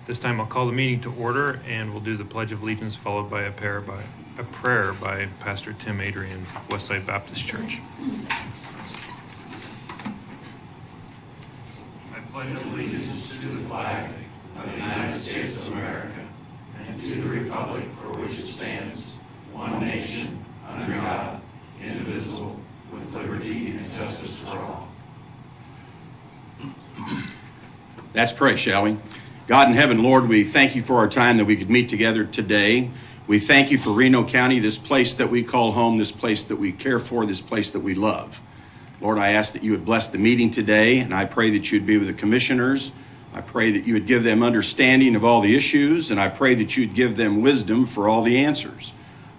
This time I'll call the meeting to order, and we'll do the Pledge of Allegiance followed by a prayer by Pastor Tim Adrian of Westside Baptist Church. I pledge allegiance to the flag of the United States of America and to the republic for which it stands, one nation, under God, indivisible, with liberty and justice for all. Let's pray, shall we? God in heaven, Lord, we thank you for our time that we could meet together today. We thank you for Reno County, this place that we call home, this place that we care for, this place that we love. Lord, I ask that you would bless the meeting today, and I pray that you'd be with the commissioners. I pray that you would give them understanding of all the issues, and I pray that you'd give them wisdom for all the answers.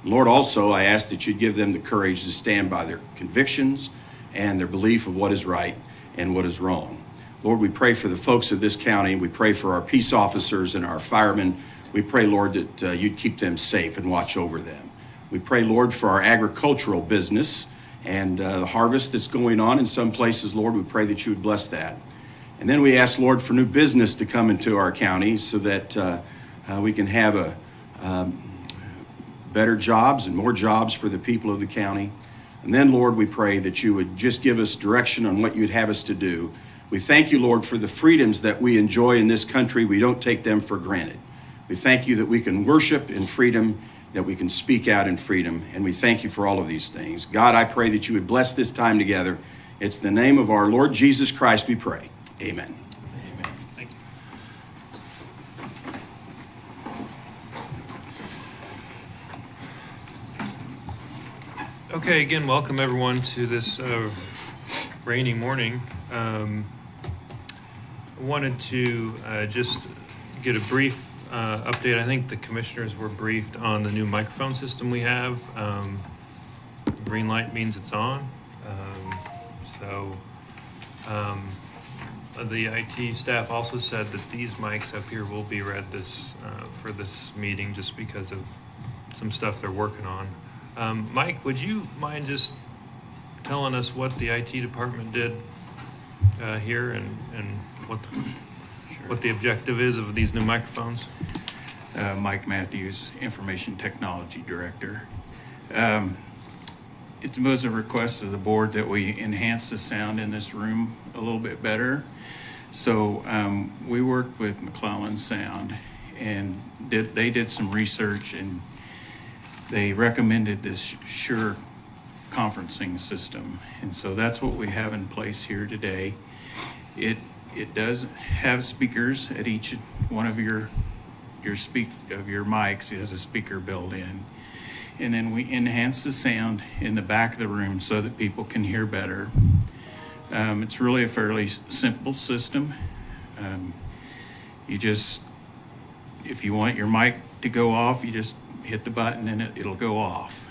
Lord, also, I ask that you'd give them the courage to stand by their convictions and their belief of what is right and what is wrong. Lord, we pray for the folks of this county. We pray for our peace officers and our firemen. We pray, Lord, that you'd keep them safe and watch over them. We pray, Lord, for our agricultural business and the harvest that's going on in some places. Lord, we pray that you would bless that. And then we ask, Lord, for new business to come into our county so that we can have better jobs and more jobs for the people of the county. And then, Lord, we pray that you would just give us direction on what you'd have us to do. We thank you, Lord, for the freedoms that we enjoy in this country. We don't take them for granted. We thank you that we can worship in freedom, that we can speak out in freedom, and we thank you for all of these things. God, I pray that you would bless this time together. It's in the name of our Lord Jesus Christ we pray. Amen. Amen. Thank you. Okay, again, welcome everyone to this rainy morning. I wanted to just get a brief update. I think the commissioners were briefed on the new microphone system we have. Green light means it's on. The IT staff also said that these mics up here will be read for this meeting just because of some stuff they're working on. Mike, would you mind just telling us what the IT department did here and what the objective is of these new microphones? Mike Matthews, Information Technology Director. It was a request of the board that we enhance the sound in this room a little bit better. So we worked with McClellan Sound, and they did some research, and they recommended this Shure conferencing system, and so that's what we have in place here today. It does have speakers at each one of your mics. It has a speaker built in, and then we enhance the sound in the back of the room so that people can hear better. It's really a fairly simple system. If you want your mic to go off, you just hit the button and it'll go off.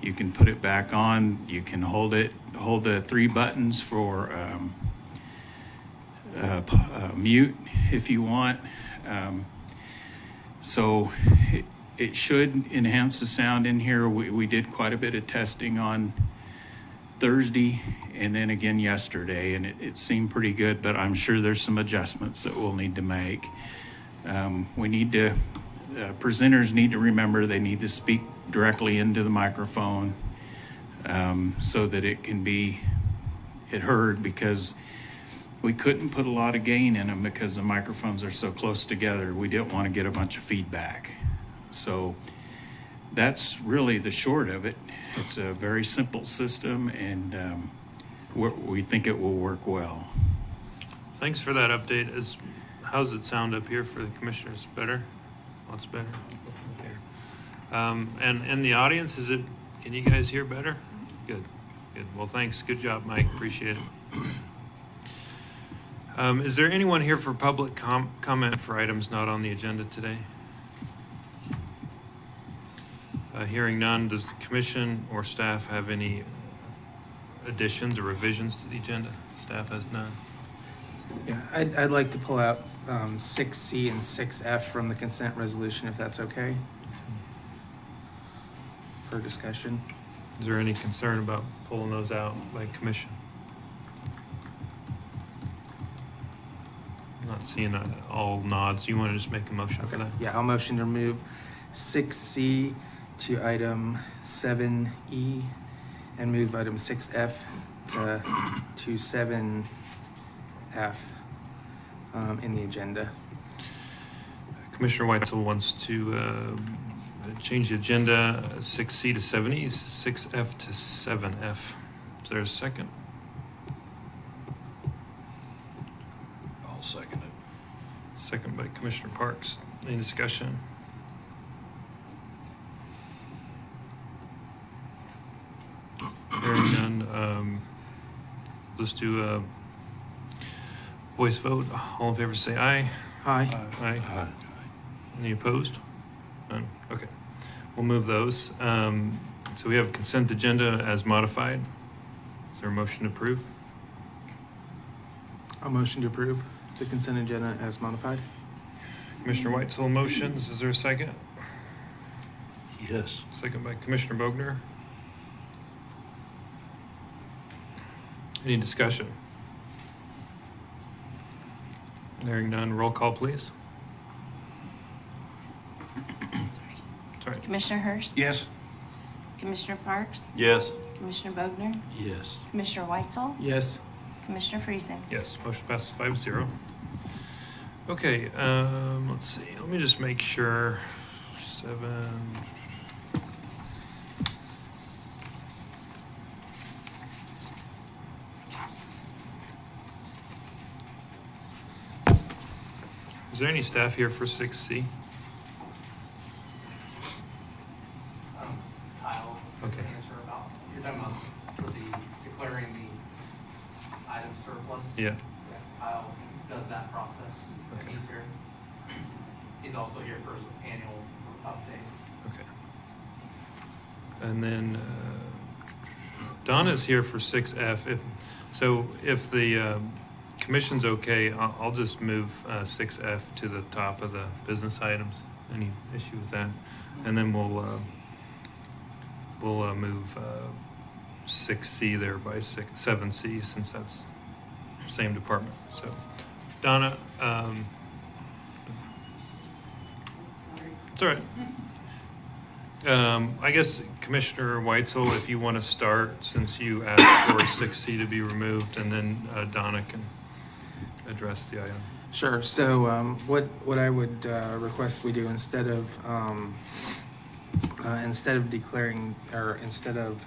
You can put it back on. You can hold the three buttons for mute if you want. So it should enhance the sound in here. We did quite a bit of testing on Thursday and then again yesterday, and it seemed pretty good, but I'm sure there's some adjustments that we'll need to make. Presenters need to remember they need to speak directly into the microphone so that it can be heard, because we couldn't put a lot of gain in them because the microphones are so close together. We didn't want to get a bunch of feedback. So that's really the short of it. It's a very simple system, and we think it will work well. Thanks for that update. How's it sound up here for the commissioners? Better? Lots better? Okay. And in the audience, can you guys hear better? Good. Well, thanks. Good job, Mike. Appreciate it. Is there anyone here for public comment for items not on the agenda today? Hearing none, does the commission or staff have any additions or revisions to the agenda? Staff has none. Yeah, I'd like to pull out 6C and 6F from the consent resolution, if that's okay, for discussion. Is there any concern about pulling those out by commission? I'm not seeing all nods. You want to just make a motion for that? Yeah, I'll motion to remove 6C to item 7E and move item 6F to 7F in the agenda. Commissioner Weitzel wants to change the agenda 6C to 7E, 6F to 7F. Is there a second? I'll second it. Second by Commissioner Parks. Any discussion? Hearing none. Let's do a voice vote. All in favor say aye. Aye. Aye. Any opposed? None. Okay. We'll move those. So we have a consent agenda as modified. Is there a motion to approve? I'll motion to approve the consent agenda as modified. Commissioner Weitzel motions. Is there a second? Yes. Second by Commissioner Bogner. Any discussion? Hearing none, roll call, please. Sorry. Commissioner Hurst? Yes. Commissioner Parks? Yes. Commissioner Bogner? Yes. Commissioner Weitzel? Yes. Commissioner Friesen? Yes, motion passes 5-0. Okay, let's see. Let me just make sure. 7. Is there any staff here for 6C? Kyle, Okay. to answer about, you're talking about for the declaring the item surplus. Yeah. Yeah, Kyle does that process. Okay. He's here. He's also here for his annual update. Okay. And then Donna's here for 6F. If the commission's okay, I'll just move 6F to the top of the business items. Any issue with that? And then we'll move 6C there by 7C, since that's same department. So, Donna, it's all right. I guess Commissioner Weitzel, if you want to start, since you asked for 6C to be removed, and then Donna can address the item. Sure. So what I would request we do instead of declaring, or instead of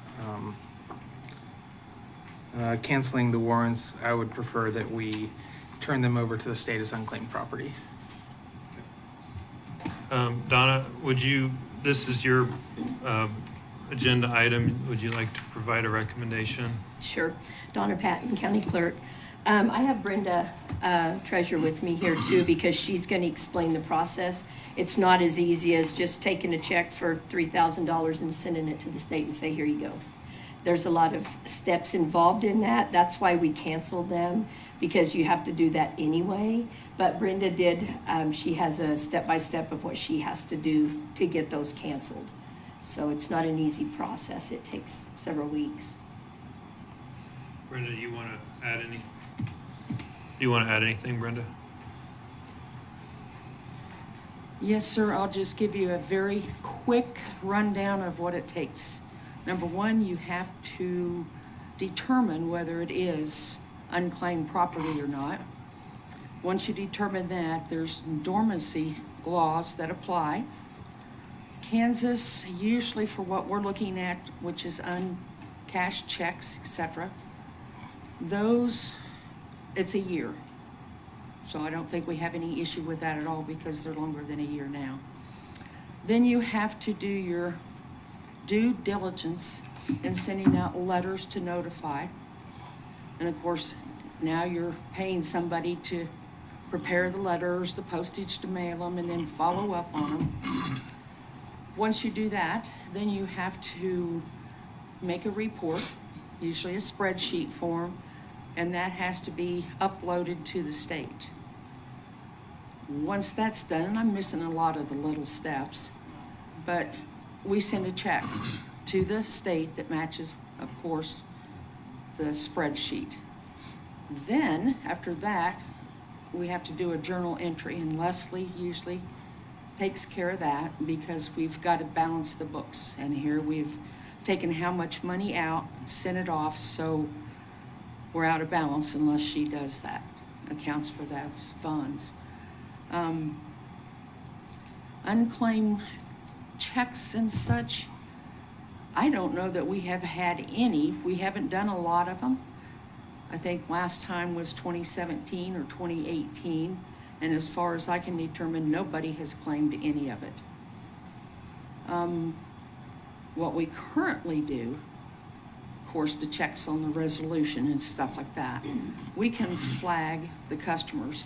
canceling the warrants, I would prefer that we turn them over to the state as unclaimed property. Donna, this is your agenda item. Would you like to provide a recommendation? Sure. Donna Patton, County Clerk. I have Brenda Treasurer with me here too, because she's going to explain the process. It's not as easy as just taking a check for $3,000 and sending it to the state and say, here you go. There's a lot of steps involved in that. That's why we canceled them, because you have to do that anyway. But Brenda did, she has a step-by-step of what she has to do to get those canceled. So it's not an easy process. It takes several weeks. Brenda, you want to add anything, Brenda? Yes, sir. I'll just give you a very quick rundown of what it takes. Number one, you have to determine whether it is unclaimed property or not. Once you determine that, there's dormancy laws that apply. Kansas, usually for what we're looking at, which is uncashed checks, etc., those, it's a year. So I don't think we have any issue with that at all because they're longer than a year now. Then you have to do your due diligence in sending out letters to notify. And of course, now you're paying somebody to prepare the letters, the postage to mail them, and then follow up on them. Once you do that, then you have to make a report, usually a spreadsheet form, and that has to be uploaded to the state. Once that's done, and I'm missing a lot of the little steps, but we send a check to the state that matches, of course, the spreadsheet. Then, after that, we have to do a journal entry, and Leslie usually takes care of that because we've got to balance the books. And here we've taken how much money out, sent it off, so we're out of balance unless she does that, accounts for those funds. Unclaimed checks and such, I don't know that we have had any. We haven't done a lot of them. I think last time was 2017 or 2018, and as far as I can determine, nobody has claimed any of it. What we currently do, of course, the checks on the resolution and stuff like that, we can flag the customers.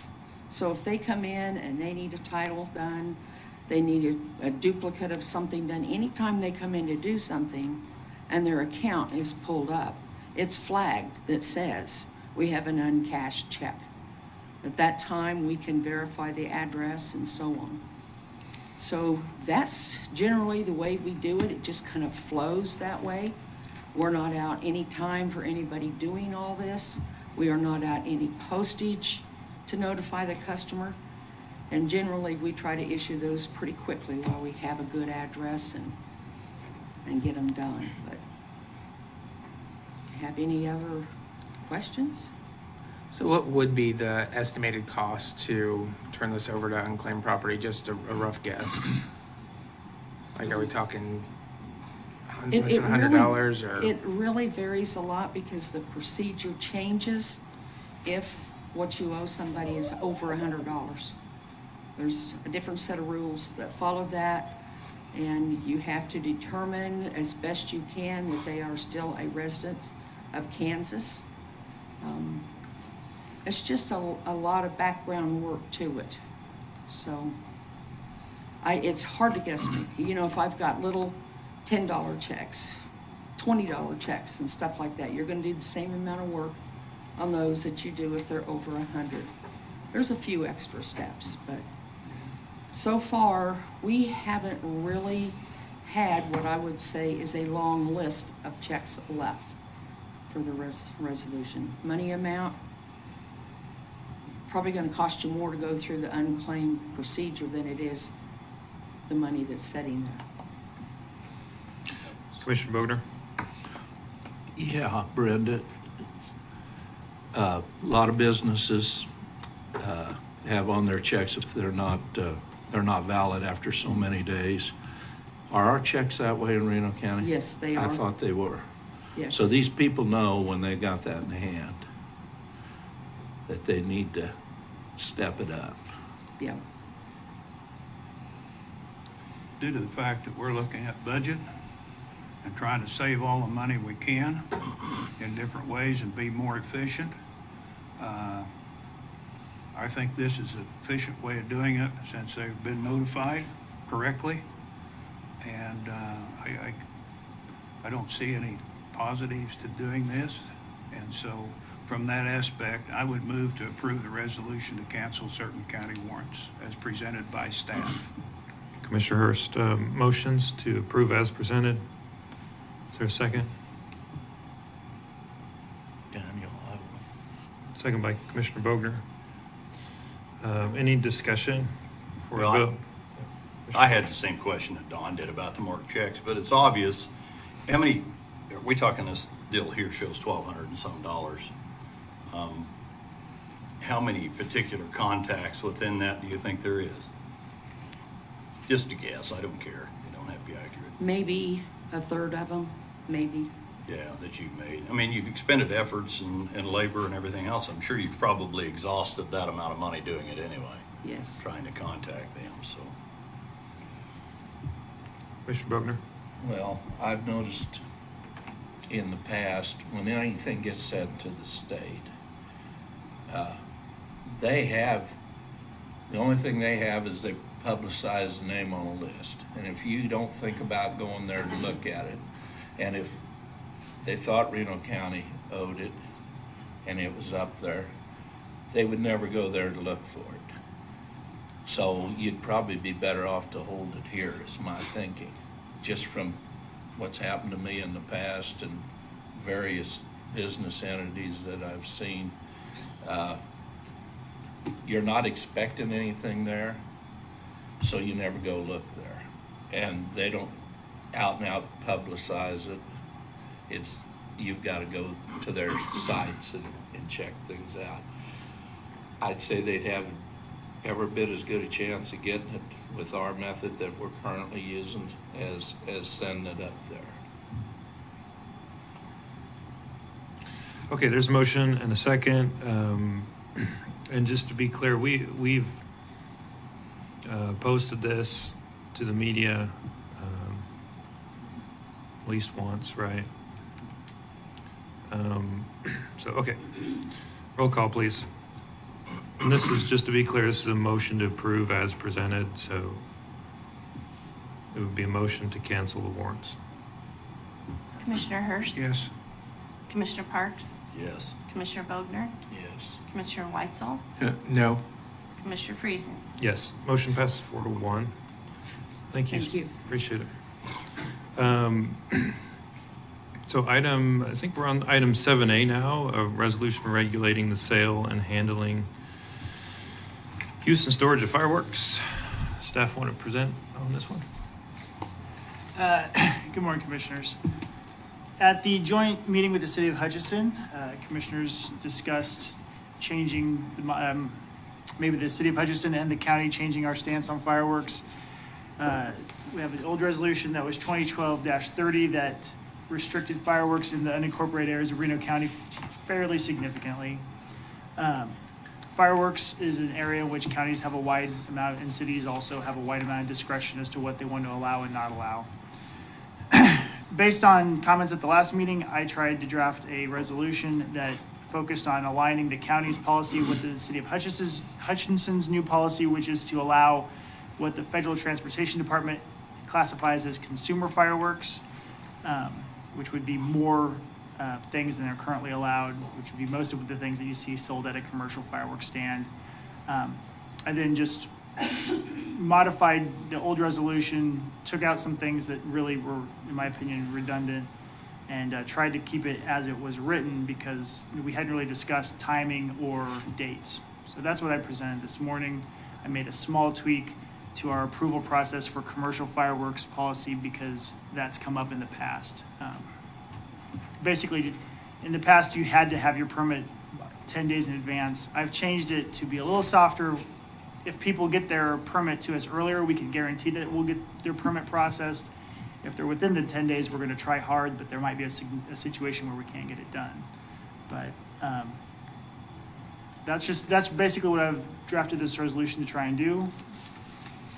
So if they come in and they need a title done, they need a duplicate of something done, anytime they come in to do something and their account is pulled up, it's flagged that says we have an uncashed check. At that time, we can verify the address and so on. So that's generally the way we do it. It just kind of flows that way. We're not out any time for anybody doing all this. We are not out any postage to notify the customer. And generally, we try to issue those pretty quickly while we have a good address and get them done. But have any other questions? So what would be the estimated cost to turn this over to unclaimed property? Just a rough guess. Like, are we talking $100 or? It really varies a lot because the procedure changes if what you owe somebody is over $100. There's a different set of rules that follow that, and you have to determine as best you can that they are still a resident of Kansas. It's just a lot of background work to it. So it's hard to guess. You know, if I've got little $10 checks, $20 checks and stuff like that, you're going to do the same amount of work on those that you do if they're over 100. There's a few extra steps, but so far we haven't really had what I would say is a long list of checks left for the resolution. Money amount, probably going to cost you more to go through the unclaimed procedure than it is the money that's sitting there. Commissioner Bogner? Yeah, Brenda. A lot of businesses have on their checks if they're not valid after so many days. Are our checks that way in Reno County? Yes, they are. I thought they were. Yes. So these people know when they got that in hand that they need to step it up. Yeah. Due to the fact that we're looking at budget and trying to save all the money we can in different ways and be more efficient, I think this is an efficient way of doing it since they've been notified correctly. And I don't see any positives to doing this. And so from that aspect, I would move to approve the resolution to cancel certain county warrants as presented by staff. Commissioner Hurst, motions to approve as presented. Is there a second? Daniel, Second by Commissioner Bogner. Any discussion before we Well, vote? I had the same question that Don did about the marked checks, but it's obvious. How many, are we talking, this deal here shows $1,200 and some dollars. How many particular contacts within that do you think there is? Just a guess, I don't care, you know. don't have to be accurate. Maybe a third of them, maybe. Yeah, that you've made. I mean, you've expended efforts and labor and everything else. I'm sure you've probably exhausted that amount of money doing it anyway. Yes. Trying to contact them, so. Mr. Bogner? Well, I've noticed in the past, when anything gets sent to the state, the only thing they have is they publicize the name on a list. And if you don't think about going there to look at it, and if they thought Reno County owed it and it was up there, they would never go there to look for it. So you'd probably be better off to hold it here, is my thinking, just from what's happened to me in the past and various business entities that I've seen. You're not expecting anything there, so you never go look there. And they don't out and out publicize it. You've got to go to their sites and check things out. I'd say they'd have every bit as good a chance of getting it with our method that we're currently using as sending it up there. Okay, there's a motion and a second. And just to be clear, we've posted this to the media at least once, right? So, okay. Roll call, please. And this is, just to be clear, this is a motion to approve as presented, so it would be a motion to cancel the warrants. Commissioner Hurst? Yes. Commissioner Parks? Yes. Commissioner Bogner? Yes. Commissioner Weitzel? No. Commissioner Friesen? Yes, motion passes 4-1. Thank you. Thank you. Appreciate it. So I think we're on item 7A now, a resolution regulating the sale and handling, use and storage of fireworks. Staff want to present on this one? Good morning, Commissioners. At the joint meeting with the City of Hutchinson, Commissioners discussed changing, maybe the City of Hutchinson and the county changing our stance on fireworks. We have an old resolution that was 2012-30 that restricted fireworks in the unincorporated areas of Reno County fairly significantly. Fireworks is an area in which counties have a wide amount, and cities also have a wide amount of discretion as to what they want to allow and not allow. Based on comments at the last meeting, I tried to draft a resolution that focused on aligning the county's policy with the City of Hutchinson's new policy, which is to allow what the Federal Transportation Department classifies as consumer fireworks, which would be more things than are currently allowed, which would be most of the things that you see sold at a commercial fireworks stand. I then just modified the old resolution, took out some things that really were, in my opinion, redundant, and tried to keep it as it was written because we hadn't really discussed timing or dates. So that's what I presented this morning. I made a small tweak to our approval process for commercial fireworks policy because that's come up in the past. Basically, in the past, you had to have your permit 10 days in advance. I've changed it to be a little softer. If people get their permit to us earlier, we can guarantee that we'll get their permit processed. If they're within the 10 days, we're going to try hard, but there might be a situation where we can't get it done. But that's basically what I've drafted this resolution to try and do.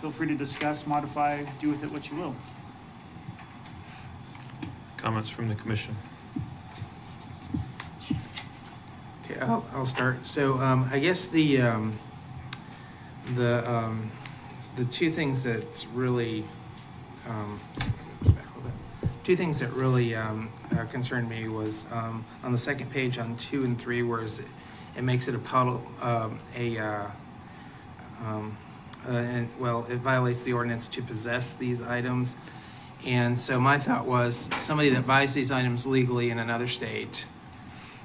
Feel free to discuss, modify, do with it what you will. Comments from the commission? Okay, I'll start. So I guess the two things that really concerned me was on the second page on 2 and 3, where it makes it a puddle, it violates the ordinance to possess these items. And so my thought was somebody that buys these items legally in another state,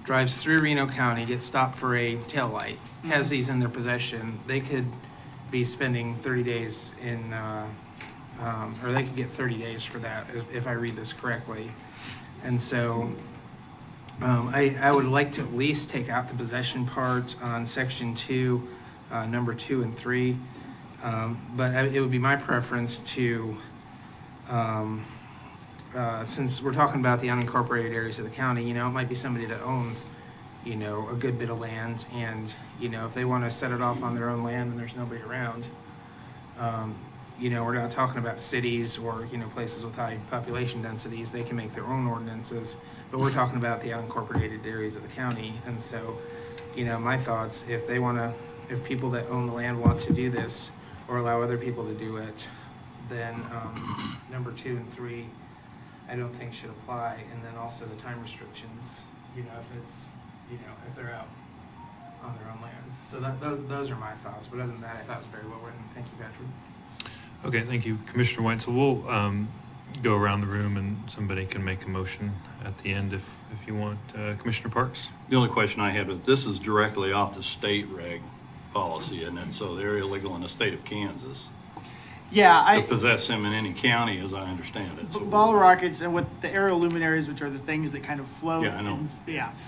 drives through Reno County, gets stopped for a taillight, has these in their possession, they could be spending 30 days in, or they could get 30 days for that if I read this correctly. And so I would like to at least take out the possession part on section 2, number 2 and 3. But it would be my preference to since we're talking about the unincorporated areas of the county, it might be somebody that owns, a good bit of land, and, if they want to set it off on their own land and there's nobody around, we're not talking about cities or, places with high population densities. They can make their own ordinances, but we're talking about the unincorporated areas of the county. And so, my thoughts, if people that own the land want to do this or allow other people to do it, then number 2 and 3, I don't think should apply. And then also the time restrictions, if they're out on their own land. So those are my thoughts. But other than that, I thought it was very well written. Thank you, Patrick. Okay, thank you, Commissioner White. So we'll go around the room and somebody can make a motion at the end if you want. Commissioner Parks? The only question I had, this is directly off the state reg policy, isn't it? So they're illegal in the state of Kansas Yeah, to possess them in any county, as I understand it. So ball rockets and what the aerial luminaries, which are the things that kind of float. Yeah, I know.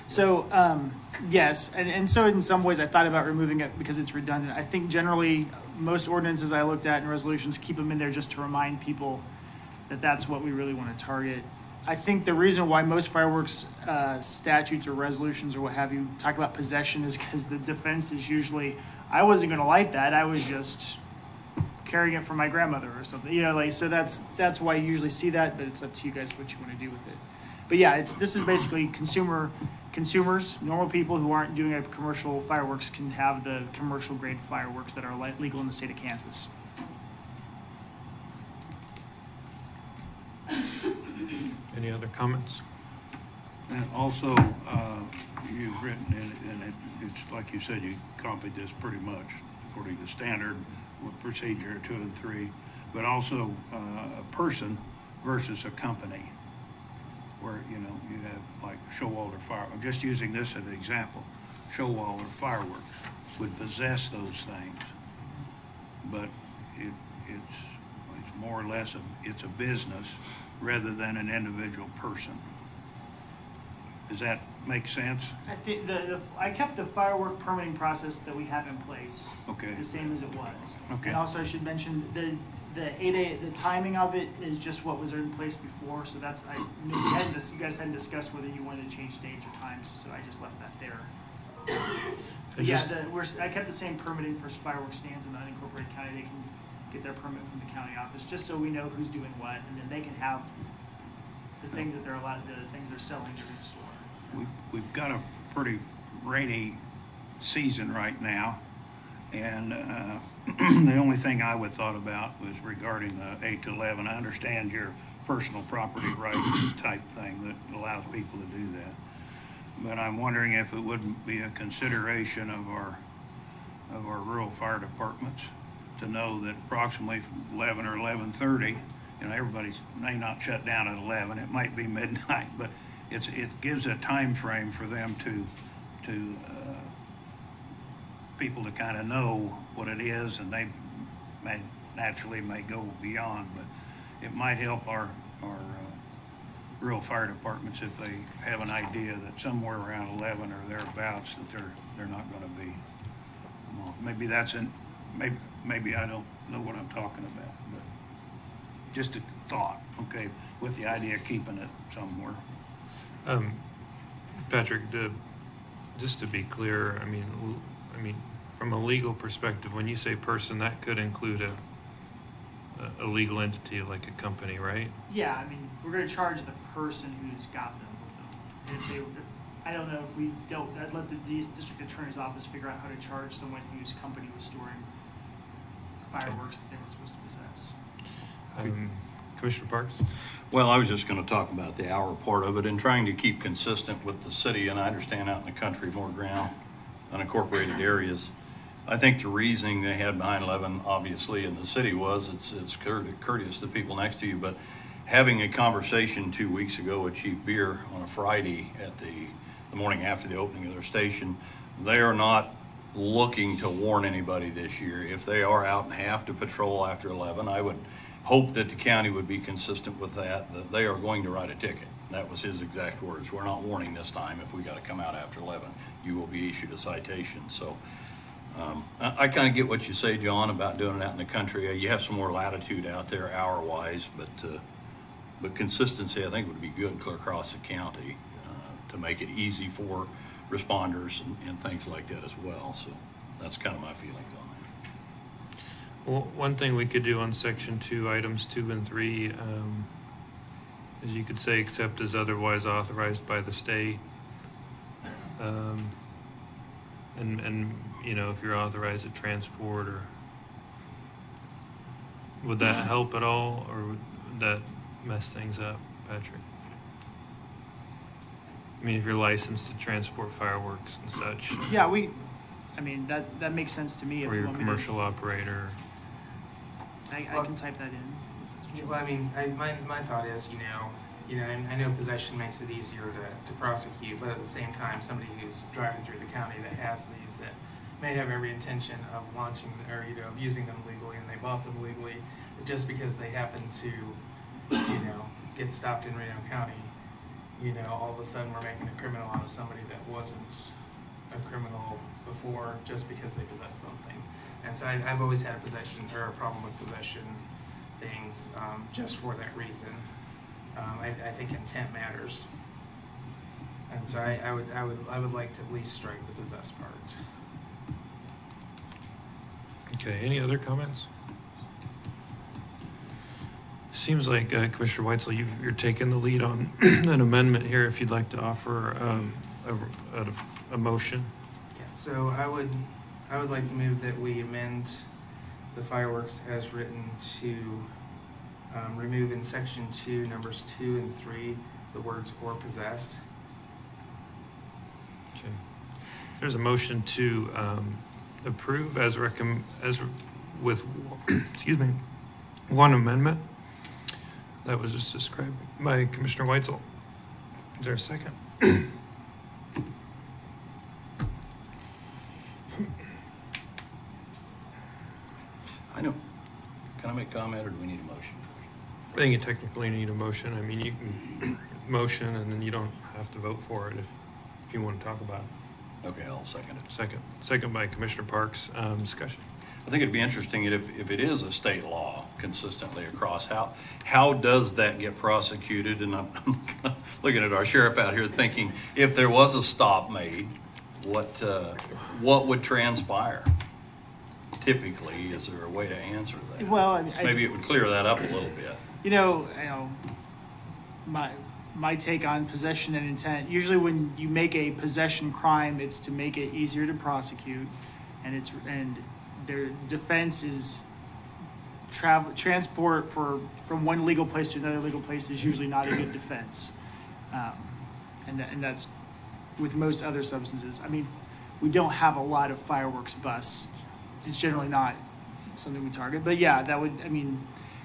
So, yes, and so in some ways I thought about removing it because it's redundant. I think generally most ordinances I looked at and resolutions keep them in there just to remind people that that's what we really want to target. I think the reason why most fireworks statutes or resolutions or what have you talk about possession is because the defense is usually, I wasn't going to light that. I was just carrying it from my grandmother or something, so that's why you usually see that, but it's up to you guys what you want to do with it. But yeah, this is basically consumers, normal people who aren't doing a commercial fireworks can have the commercial grade fireworks that are legal in the state of Kansas. Any other comments? And also, you've written in, and it's like you said, you copied this pretty much according to standard procedure 2 and 3, but also a person versus a company, where you have like Showalter Fire. I'm just using this as an example. Showalter Fireworks would possess those things, but it's more or less it's a business rather than an individual person. Does that make sense? I think I kept the firework permitting process that we have in place. Okay. The same as it was. Okay. And also I should mention the 8A, the timing of it is just what was in place before. So that's you guys hadn't discussed whether you wanted to change dates or times. So I just left that there. But I kept the same permitting for fireworks stands in the unincorporated county. They can get their permit from the county office just so we know who's doing what, and then they can have the things that they're allowed, the things they're selling during the store. We've got a pretty rainy season right now, and the only thing I would thought about was regarding the 8 to 11. I understand your personal property rights type thing that allows people to do that, but I'm wondering if it wouldn't be a consideration of our rural fire departments to know that approximately 11 or 11:30, everybody may not shut down at 11. It might be midnight, but it gives a time frame for them to people to kind of know what it is, and they may go beyond, but it might help our rural fire departments if they have an idea that somewhere around 11 or thereabouts that they're not going to be. Well, maybe maybe I don't know what I'm talking about, but just a thought, okay, with the idea of keeping it somewhere. Patrick, just to be clear, I mean, from a legal perspective, when you say person, that could include a legal entity like a company, right? Yeah, we're going to charge the person who's got them with them. I don't know if we don't. I'd let the district attorney's office figure out how to charge someone whose company was storing fireworks that they were supposed to possess. Commissioner Parks? Well, I was just going to talk about the hour part of it and trying to keep consistent with the city, and I understand out in the country, more ground, unincorporated areas. I think the reasoning they had behind 11, obviously, in the city was it's courteous to people next to you, but having a conversation 2 weeks ago with Chief Beer on a Friday at the morning after the opening of their station, they are not looking to warn anybody this year. If they are out and have to patrol after 11, I would hope that the county would be consistent with that they are going to write a ticket. That was his exact words. We're not warning this time. If we got to come out after 11, you will be issued a citation. So I kind of get what you say, John, about doing it out in the country. You have some more latitude out there hour-wise, but consistency, I think, would be good clear across the county to make it easy for responders and things like that as well. So that's kind of my feelings on that. Well, one thing we could do on section 2, items 2 and 3, is you could say except as otherwise authorized by the state. And you know, if you're authorized to transport, or would that help at all, or would that mess things up, Patrick? I mean, if you're licensed to transport fireworks and such, Yeah, I mean, that makes sense to me. If or you you're a want me to- commercial operator. I can type that in. Well, I mean, my thought is, I know possession makes it easier to prosecute, but at the same time, somebody who's driving through the county that has these, that may have every intention of launching, or, of using them legally, and they bought them legally, but just because they happen to, get stopped in Reno County, all of a sudden we're making a criminal out of somebody that wasn't a criminal before, just because they possess something. And so I've always had a problem with possession things, just for that reason. I think intent matters, and so I would like to at least strike the possess part. Okay, any other comments? Seems like Commissioner Weitzel, you're taking the lead on an amendment here. If you'd like to offer a motion. Yeah, so I would like to move that we amend the fireworks as written to remove in section 2, numbers 2 and 3, the words "or possess." Okay. There's a motion to approve as with excuse me, one amendment that was just described by Commissioner Weitzel. Is there a second? I know. Can I make a comment, or do we need a motion? I think you technically need a motion. I mean, you can motion and then you don't have to vote for it if you want to talk about it. Okay, I'll second it. Second by Commissioner Parks. Discussion. I think it'd be interesting if it is a state law consistently across, how does that get prosecuted? And I'm looking at our sheriff out here thinking, if there was a stop made, what would transpire? Typically, is there a way to answer that? Well, Maybe it would clear that up a little bit. My take on possession and intent. Usually, when you make a possession crime, it's to make it easier to prosecute, and their defense is transport from one legal place to another legal place is usually not a good defense, and that's with most other substances. I mean, we don't have a lot of fireworks busts. It's generally not something we target, but yeah, that would,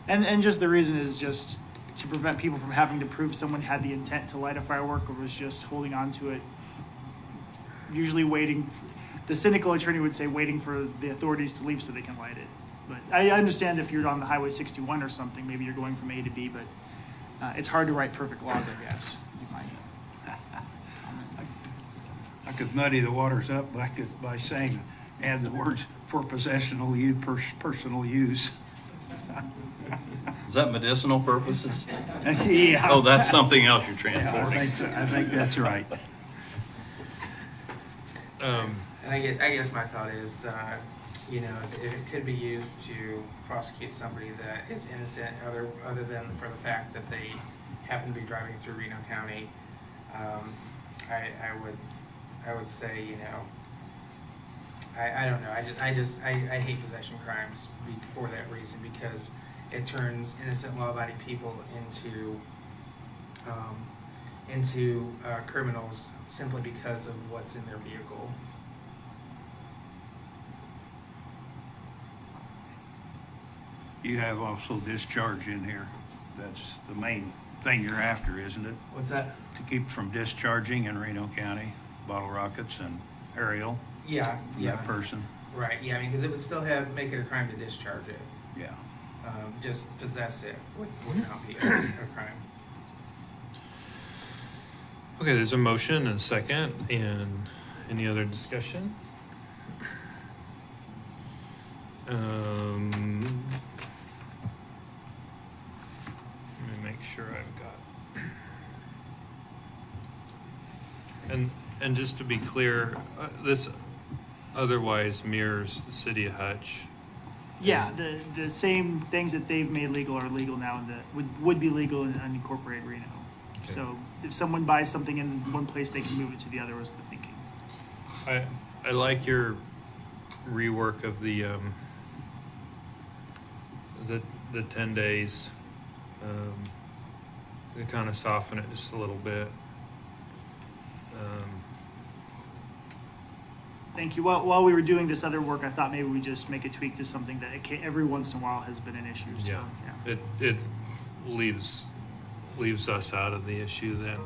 and just the reason is just to prevent people from having to prove someone had the intent to light a firework or was just holding on to it, usually waiting. The cynical attorney would say waiting for the authorities to leave so they can light it. But I understand if you're on the Highway 61 or something, maybe you're going from A to B, but it's hard to write perfect laws, I guess. I could muddy the waters up by saying, add the words for personal use. Is that medicinal purposes? Yeah. Oh, that's something else you're Yeah, transporting. I think that's right. And I guess my thought is, if it could be used to prosecute somebody that is innocent, other than for the fact that they happen to be driving through Reno County, I would say, I don't know. I hate possession crimes for that reason, because it turns innocent law-abiding people into criminals simply because of what's in their vehicle. You have also discharge in here. That's the main thing you're after, isn't it? What's that? To keep from discharging in Reno County, bottle rockets and aerial. Yeah. That person. Right. Yeah. Because it would still make it a crime to discharge it. Yeah. Just possess it would not be a crime. Okay, there's a motion and a second, and any other discussion? Let me make sure I've got. And just to be clear, this otherwise mirrors the city of Hutch. Yeah, the same things that they've made legal are legal now, and would be legal in unincorporated Reno. Okay. So if someone buys something in one place, they can move it to the other. Was the thinking? I like your rework of the 10 days. They kind of soften it just a little bit. Thank you. While we were doing this other work, I thought maybe we just make a tweak to something that every once in a while has been an issue. So, yeah. It leaves us out of the issue then.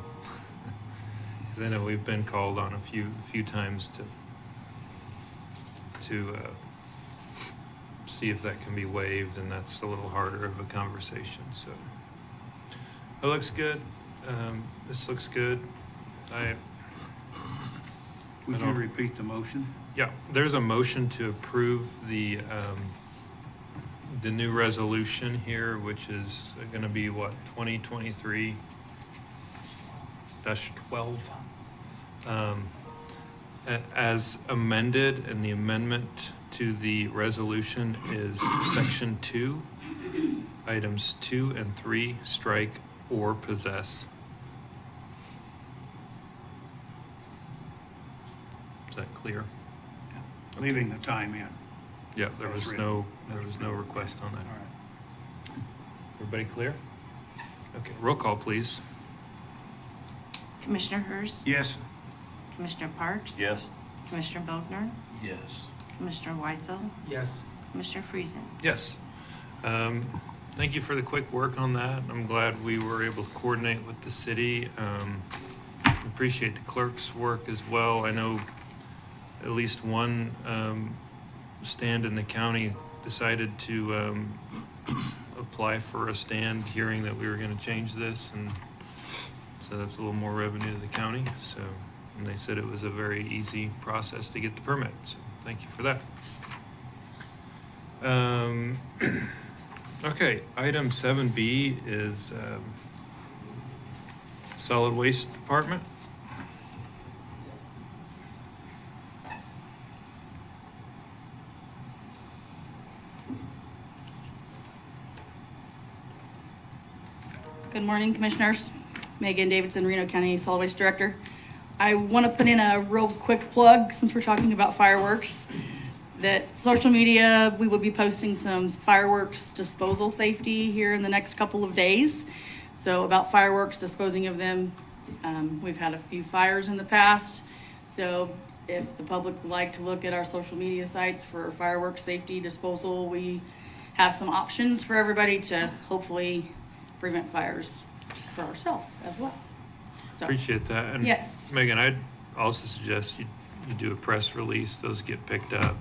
'Cause I know we've been called on a few times to see if that can be waived, and that's a little harder of a conversation. So it looks good. This looks good. Would you repeat the motion? Yeah, there's a motion to approve the new resolution here, which is going to be what, 2023-12, as amended, and the amendment to the resolution is section 2, items 2 and 3, strike or possess. Is that clear? Leaving the time in. Yeah, there As was written. no request on that. All right. Everybody clear? Okay, roll call, please. Commissioner Hurst. Yes. Commissioner Parks. Yes. Commissioner Bogner. Yes. Commissioner Weitzel. Yes. Commissioner Friesen. Yes. Thank you for the quick work on that. I'm glad we were able to coordinate with the city. Appreciate the clerk's work as well. I know at least one stand in the county decided to apply for a stand, hearing that we were going to change this, and so that's a little more revenue to the county. So, and they said it was a very easy process to get the permit. So thank you for that. Okay, item 7B is Solid Waste Department. Good morning, Commissioners. Megan Davidson, Reno County Solid Waste Director. I want to put in a real quick plug since we're talking about fireworks. That social media, we will be posting some fireworks disposal safety here in the next couple of days. So about fireworks, disposing of them. We've had a few fires in the past. So if the public would like to look at our social media sites for fireworks safety disposal, we have some options for everybody to hopefully prevent fires for ourselves as well. So, Appreciate that. And yes. Megan, I'd also suggest you do a press release. Those get picked up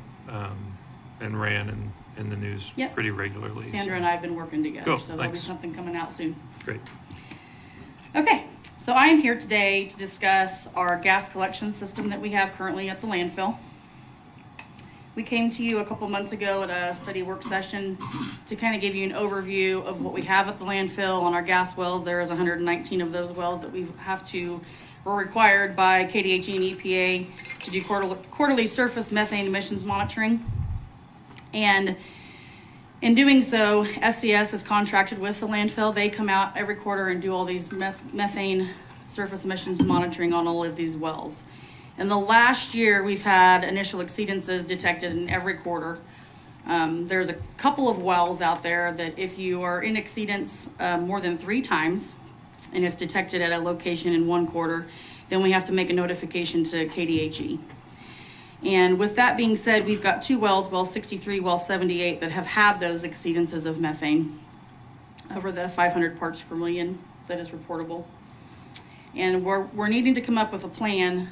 and ran in the news Yep. pretty regularly. Sandra and I have been working together, Cool, so there'll be thanks. something coming out soon. Great. Okay, so I am here today to discuss our gas collection system that we have currently at the landfill. We came to you a couple months ago at a study work session to kind of give you an overview of what we have at the landfill on our gas wells. There is 119 of those wells that we're required by KDHE and EPA to do quarterly surface methane emissions monitoring. And in doing so, SCS is contracted with the landfill. They come out every quarter and do all these methane surface emissions monitoring on all of these wells. In the last year, we've had initial exceedances detected in every quarter. There's a couple of wells out there that if you are in exceedance more than 3 times and it's detected at a location in 1 quarter, then we have to make a notification to KDHE. And with that being said, we've got 2 wells, well 63, well 78, that have had those exceedances of methane over the 500 parts per million that is reportable. And we're needing to come up with a plan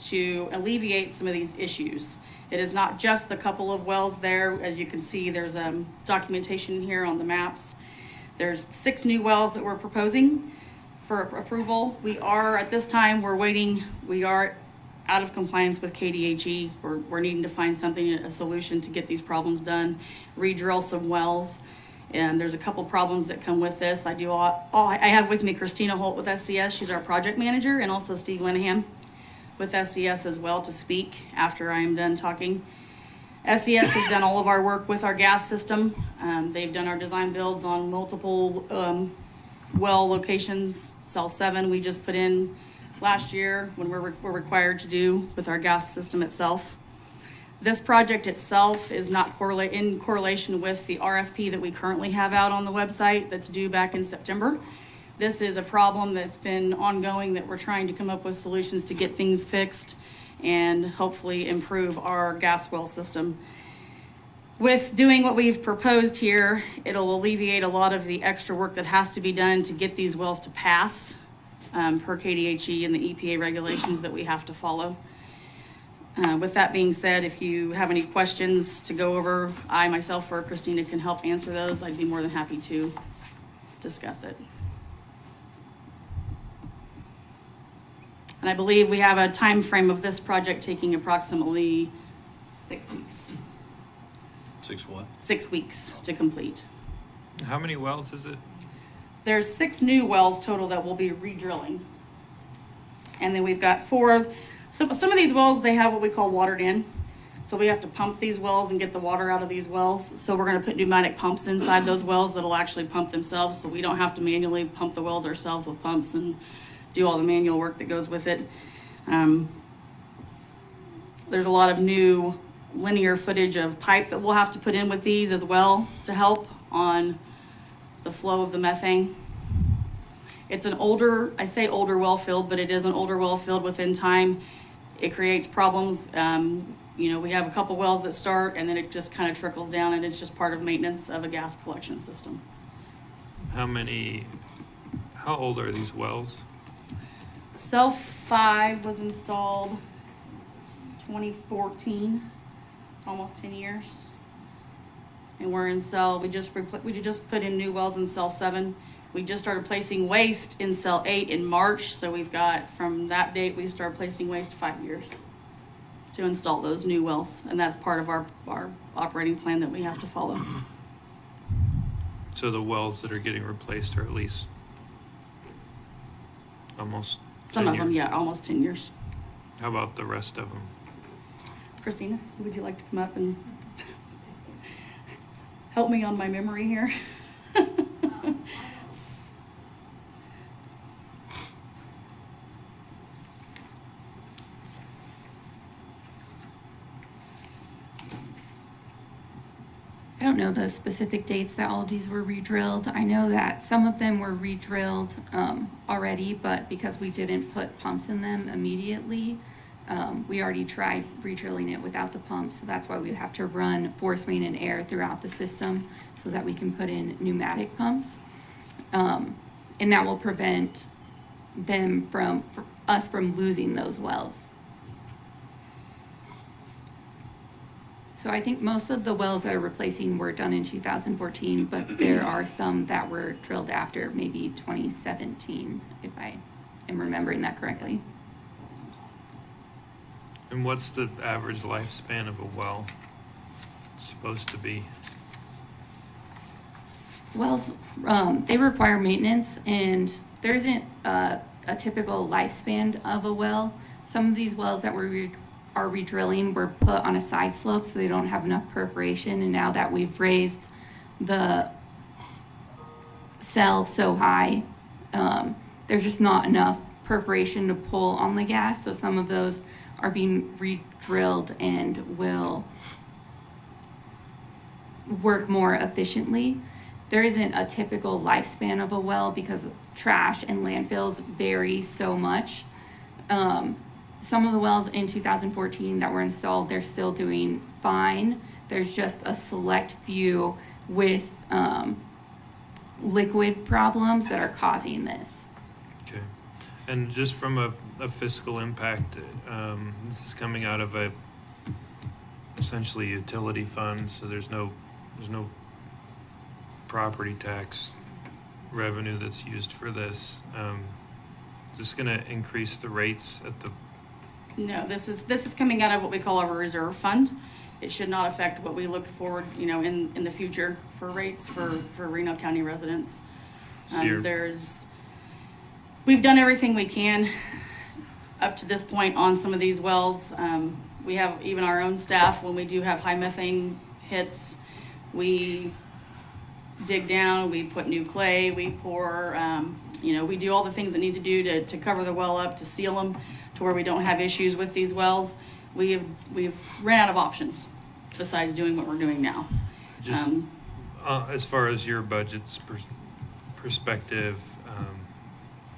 to alleviate some of these issues. It is not just the couple of wells there. As you can see, there's documentation here on the maps. There's 6 new wells that we're proposing for approval. We are, at this time, we are out of compliance with KDHE. We're needing to find something, a solution to get these problems done, re-drill some wells. And there's a couple problems that come with this. I have with me Christina Holt with SCS. She's our project manager, and also Steve Linehan with SCS as well to speak after I am done talking. SCS has done all of our work with our gas system. They've done our design builds on multiple well locations. Cell 7 we just put in last year when we're required to do with our gas system itself. This project itself is not in correlation with the RFP that we currently have out on the website that's due back in September. This is a problem that's been ongoing that we're trying to come up with solutions to get things fixed and hopefully improve our gas well system. With doing what we've proposed here, it'll alleviate a lot of the extra work that has to be done to get these wells to pass per KDHE and the EPA regulations that we have to follow. With that being said, if you have any questions to go over, I myself or Christina can help answer those. I'd be more than happy to discuss it. And I believe we have a time frame of this project taking approximately 6 weeks. 6 what? 6 weeks to complete. How many wells is it? There's 6 new wells total that we'll be re-drilling. And then we've got 4. So some of these wells, they have what we call watered in. So we have to pump these wells and get the water out of these wells. So we're going to put pneumatic pumps inside those wells that'll actually pump themselves. So we don't have to manually pump the wells ourselves with pumps and do all the manual work that goes with it. There's a lot of new linear footage of pipe that we'll have to put in with these as well to help on the flow of the methane. It's an older, I say older well field, but it is an older well field. Within time, it creates problems. We have a couple wells that start and then it just kind of trickles down, and it's just part of maintenance of a gas collection system. How old are these wells? Cell 5 was installed 2014. It's almost 10 years. And we're in cell, we just put in new wells in cell 7. We just started placing waste in cell 8 in March. So we've got, from that date, we started placing waste 5 years to install those new wells. And that's part of our operating plan that we have to follow. So the wells that are getting replaced are at least almost 10 Some of them, years? yeah, almost 10 years. How about the rest of them? Christina, would you like to come up and help me on my memory here? I don't know the specific dates that all of these were re-drilled. I know that some of them were re-drilled already, but because we didn't put pumps in them immediately, we already tried re-drilling it without the pumps. So that's why we have to run force main and air throughout the system so that we can put in pneumatic pumps. And that will prevent us from losing those wells. So I think most of the wells that are replacing were done in 2014, but there are some that were drilled after maybe 2017, if I am remembering that correctly. And what's the average lifespan of a well supposed to be? Wells, they require maintenance, and there isn't a typical lifespan of a well. Some of these wells that are re-drilling were put on a side slope so they don't have enough perforation, and now that we've raised the cell so high, there's just not enough perforation to pull on the gas, so some of those are being re-drilled and will work more efficiently. There isn't a typical lifespan of a well because trash and landfills vary so much. Some of the wells in 2014 that were installed, they're still doing fine. There's just a select few with liquid problems that are causing this. Okay. And just from a fiscal impact, this is coming out of a essentially utility fund, so there's no property tax revenue that's used for this. Is this going to increase the rates at the No, this is coming out of what we call our reserve fund. It should not affect what we look forward, in the future for rates for Reno County residents. So you're- We've done everything we can up to this point on some of these wells. We have even our own staff, when we do have high methane hits, we dig down, we put new clay, we pour, we do all the things that need to do to cover the well up, to seal them to where we don't have issues with these wells. We've ran out of options besides doing what we're doing now. Just as far as your budget's perspective,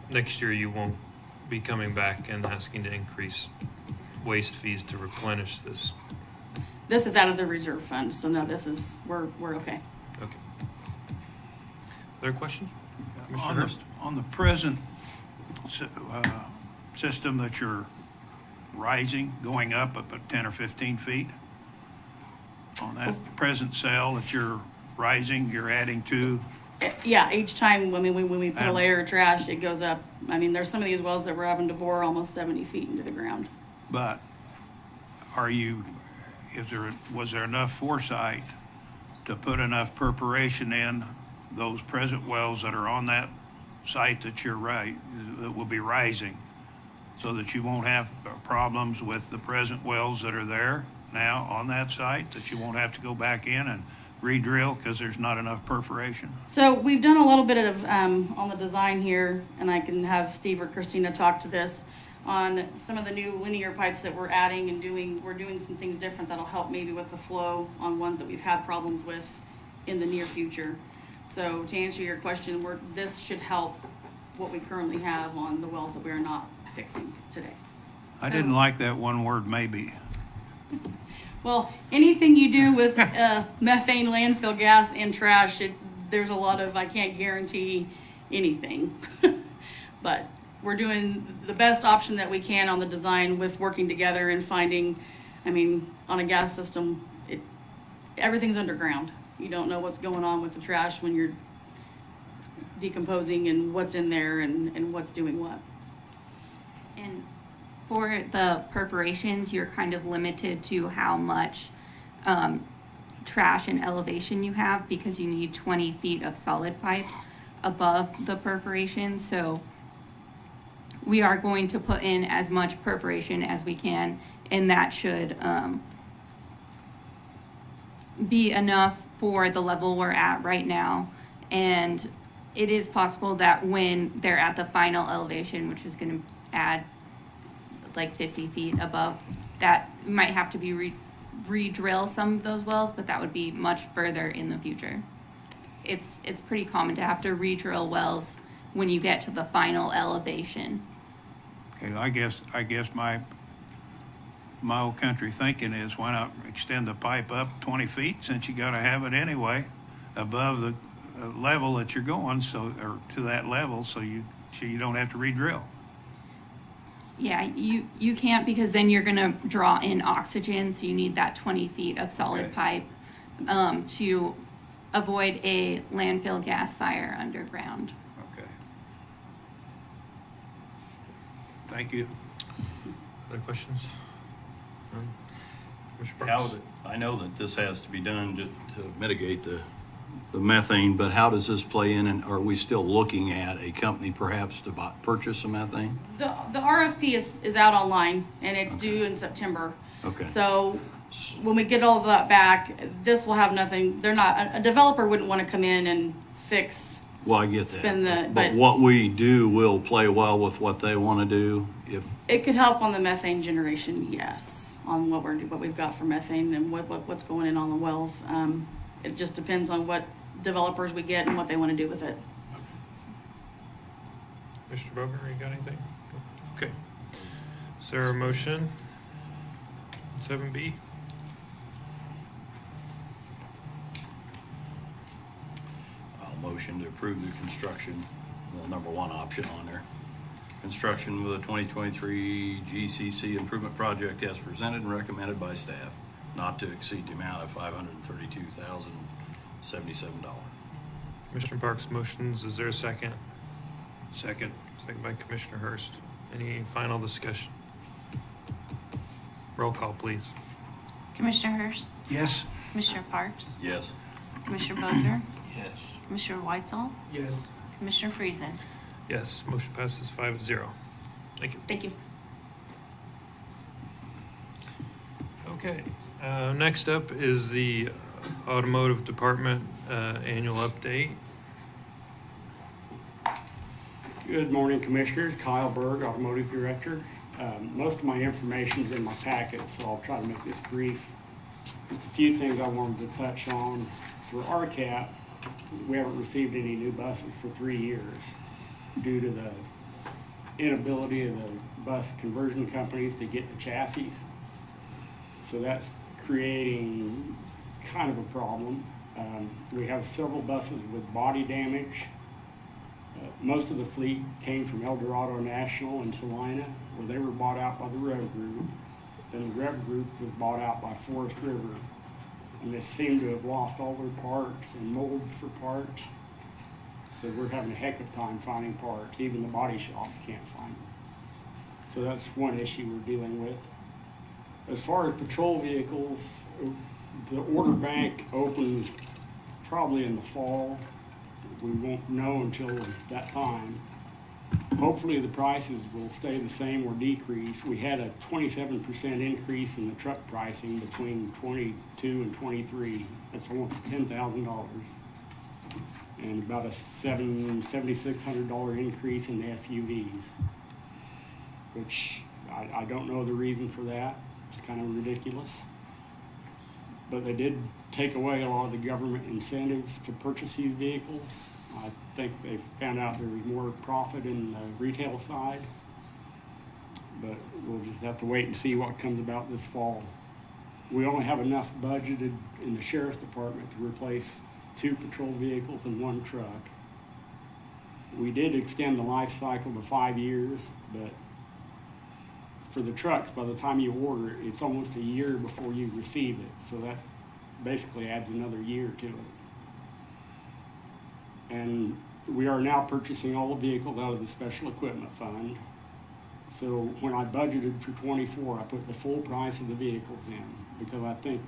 next year you won't be coming back and asking to increase waste fees to replenish this. This is out of the reserve fund, so no, we're okay. Okay. Other questions? On Commissioner the, Hurst? on the present system that you're rising, going up about 10 or 15 feet, on that present cell that you're rising, you're adding to, Yeah, each time when we put a And- layer of trash, it goes up. I mean, there's some of these wells that we're having to bore almost 70 feet into the ground. but was there enough foresight to put enough perforation in those present wells that are on that site that will be rising, so that you won't have problems with the present wells that are there now on that site, that you won't have to go back in and re-drill because there's not enough perforation? So we've done a little bit of on the design here, and I can have Steve or Christina talk to this on some of the new linear pipes that we're adding and doing. We're doing some things different that'll help maybe with the flow on ones that we've had problems with in the near future. So to answer your question, this should help what we currently have on the wells that we are not fixing today. I didn't like that one word, maybe. Well, anything you do with methane, landfill gas, and trash, there's a lot of, I can't guarantee anything. But we're doing the best option that we can on the design with working together and finding, on a gas system, everything's underground. You don't know what's going on with the trash when you're decomposing and what's in there and what's doing what. And for the perforations, you're kind of limited to how much trash and elevation you have, because you need 20 feet of solid pipe above the perforation. So we are going to put in as much perforation as we can, and that should be enough for the level we're at right now. And it is possible that when they're at the final elevation, which is going to add like 50 feet above, that might have to be re-drill some of those wells, but that would be much further in the future. It's pretty common to have to re-drill wells when you get to the final elevation. Okay, I guess my old country thinking is, why not extend the pipe up 20 feet, since you got to have it anyway above the level that you're going, or to that level, so you don't have to re-drill. Yeah, you can't, because then you're going to draw in oxygen, so you need that 20 feet of solid pipe to avoid a landfill gas fire underground. Okay. Thank you. Other questions? None? Commissioner How Parks? would I know that this has to be done to mitigate the methane, but how does this play in, and are we still looking at a company perhaps to purchase some methane? The RFP is out online, and it's due in September. Okay. So when we get all of that back, this will have nothing. A developer wouldn't want to come in and fix. Well, I get Spend that. but what we do will play well with what they want to do. If it could help on the methane generation, yes, on what we've got for methane and what's going in on the wells. It just depends on what developers we get and what they want to do with it. Mr. Bogner, you got anything? Okay. Is there a motion? 7B? I'll motion to approve the construction, number one option on there. Construction with a 2023 GCC improvement project as presented and recommended by staff, not to exceed the amount of $532,077. Commissioner Parks motions. Is there a second? Second. Second by Commissioner Hurst. Any final discussion? Roll call, please. Commissioner Hurst, Yes. Commissioner Parks, Yes. Commissioner Bogner, Yes. Commissioner Weitzel, Yes. Commissioner Friesen. Yes, motion passes 5-0. Thank you. Thank you. Okay, next up is the Automotive Department annual update. Good morning, Commissioners. Kyle Berg, Automotive Director. Most of my information is in my packet, so I'll try to make this brief. Just a few things I wanted to touch on. For RCAP, we haven't received any new buses for 3 years due to the inability of the bus conversion companies to get the chassis. So that's creating kind of a problem. We have several buses with body damage. Most of the fleet came from El Dorado National and Salina, where they were bought out by the Rev Group. Then the Rev Group was bought out by Forest River. And they seem to have lost all their parts and mold for parts. So we're having a heck of a time finding parts. Even the body shops can't find them. So that's one issue we're dealing with. As far as patrol vehicles, the order bank opens probably in the fall. We won't know until that time. Hopefully the prices will stay the same or decrease. We had a 27% increase in the truck pricing between 22 and 23. That's almost $10,000. And about a $7,600 increase in the SUVs, which I don't know the reason for that. It's kind of ridiculous. But they did take away a lot of the government incentives to purchase these vehicles. I think they found out there was more profit in the retail side. But we'll just have to wait and see what comes about this fall. We only have enough budgeted in the Sheriff's Department to replace 2 patrol vehicles and 1 truck. We did extend the life cycle to 5 years, but for the trucks, by the time you order it, it's almost a year before you receive it. So that basically adds another year to it. And we are now purchasing all the vehicles out of the Special Equipment Fund. So when I budgeted for 24, I put the full price of the vehicles in because I think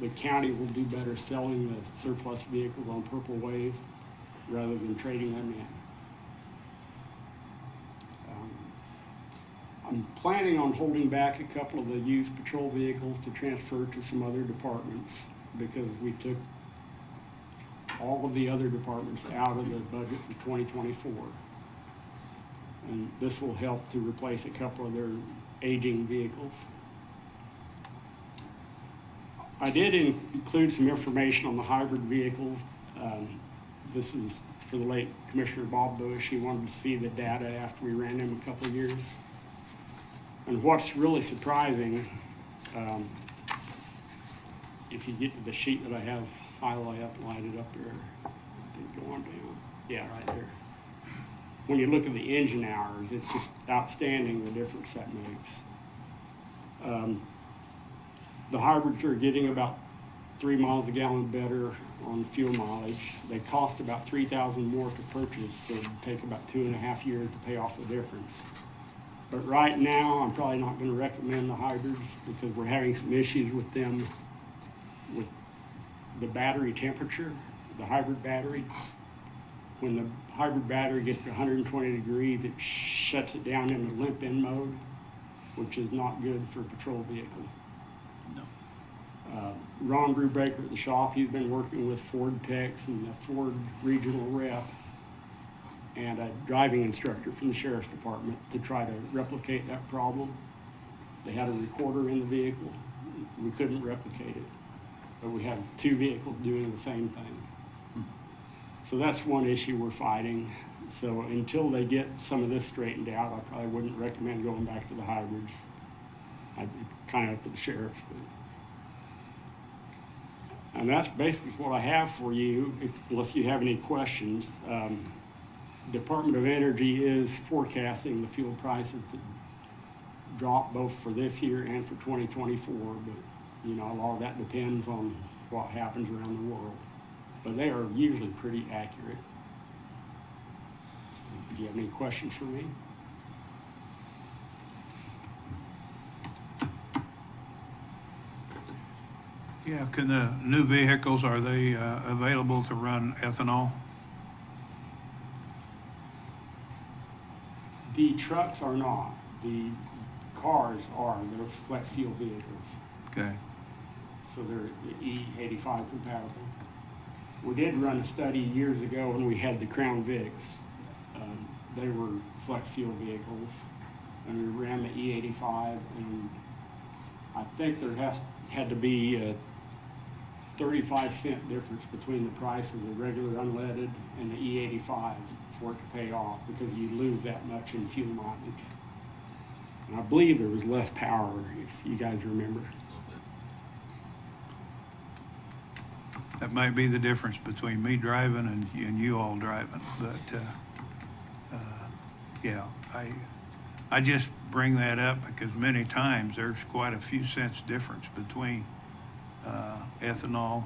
the county will do better selling the surplus vehicles on Purple Wave rather than trading them in. I'm planning on holding back a couple of the used patrol vehicles to transfer to some other departments because we took all of the other departments out of the budget for 2024. And this will help to replace a couple of their aging vehicles. I did include some information on the hybrid vehicles. This is for the late Commissioner Bob Bush. He wanted to see the data after we ran them a couple of years. And what's really surprising, if you get to the sheet that I have highlighted up there, I think go on down. Yeah, right there. When you look at the engine hours, it's just outstanding the difference that makes. The hybrids are getting about 3 miles a gallon better on fuel mileage. They cost about $3,000 more to purchase, so it'd take about 2.5 years to pay off the difference. But right now, I'm probably not going to recommend the hybrids because we're having some issues with them with the battery temperature, the hybrid battery. When the hybrid battery gets to 120 degrees, it shuts it down into limp-in mode, which is not good for a patrol vehicle. No. Ron Brubaker at the shop, he's been working with Ford techs and the Ford regional rep and a driving instructor from the Sheriff's Department to try to replicate that problem. They had a recorder in the vehicle. We couldn't replicate it, but we have 2 vehicles doing the same thing. So that's one issue we're fighting. So until they get some of this straightened out, I probably wouldn't recommend going back to the hybrids. I'd kind of up to the sheriff. And that's basically what I have for you, unless you have any questions. Department of Energy is forecasting the fuel prices to drop both for this year and for 2024, but you know, a lot of that depends on what happens around the world. But they are usually pretty accurate. Do you have any questions for me? Yeah, can the new vehicles, are they available to run ethanol? The trucks are not. The cars are. They're flex fuel vehicles. Okay. So they're E85 compatible. We did run a study years ago when we had the Crown Vics. They were flex fuel vehicles, and we ran the E85, and I think there had to be a 35-cent difference between the price of the regular unleaded and the E85 for it to pay off, because you lose that much in fuel mileage. And I believe there was less power, if you guys remember. That might be the difference between me driving and you all driving, but yeah, I just bring that up because many times there's quite a few cents difference between ethanol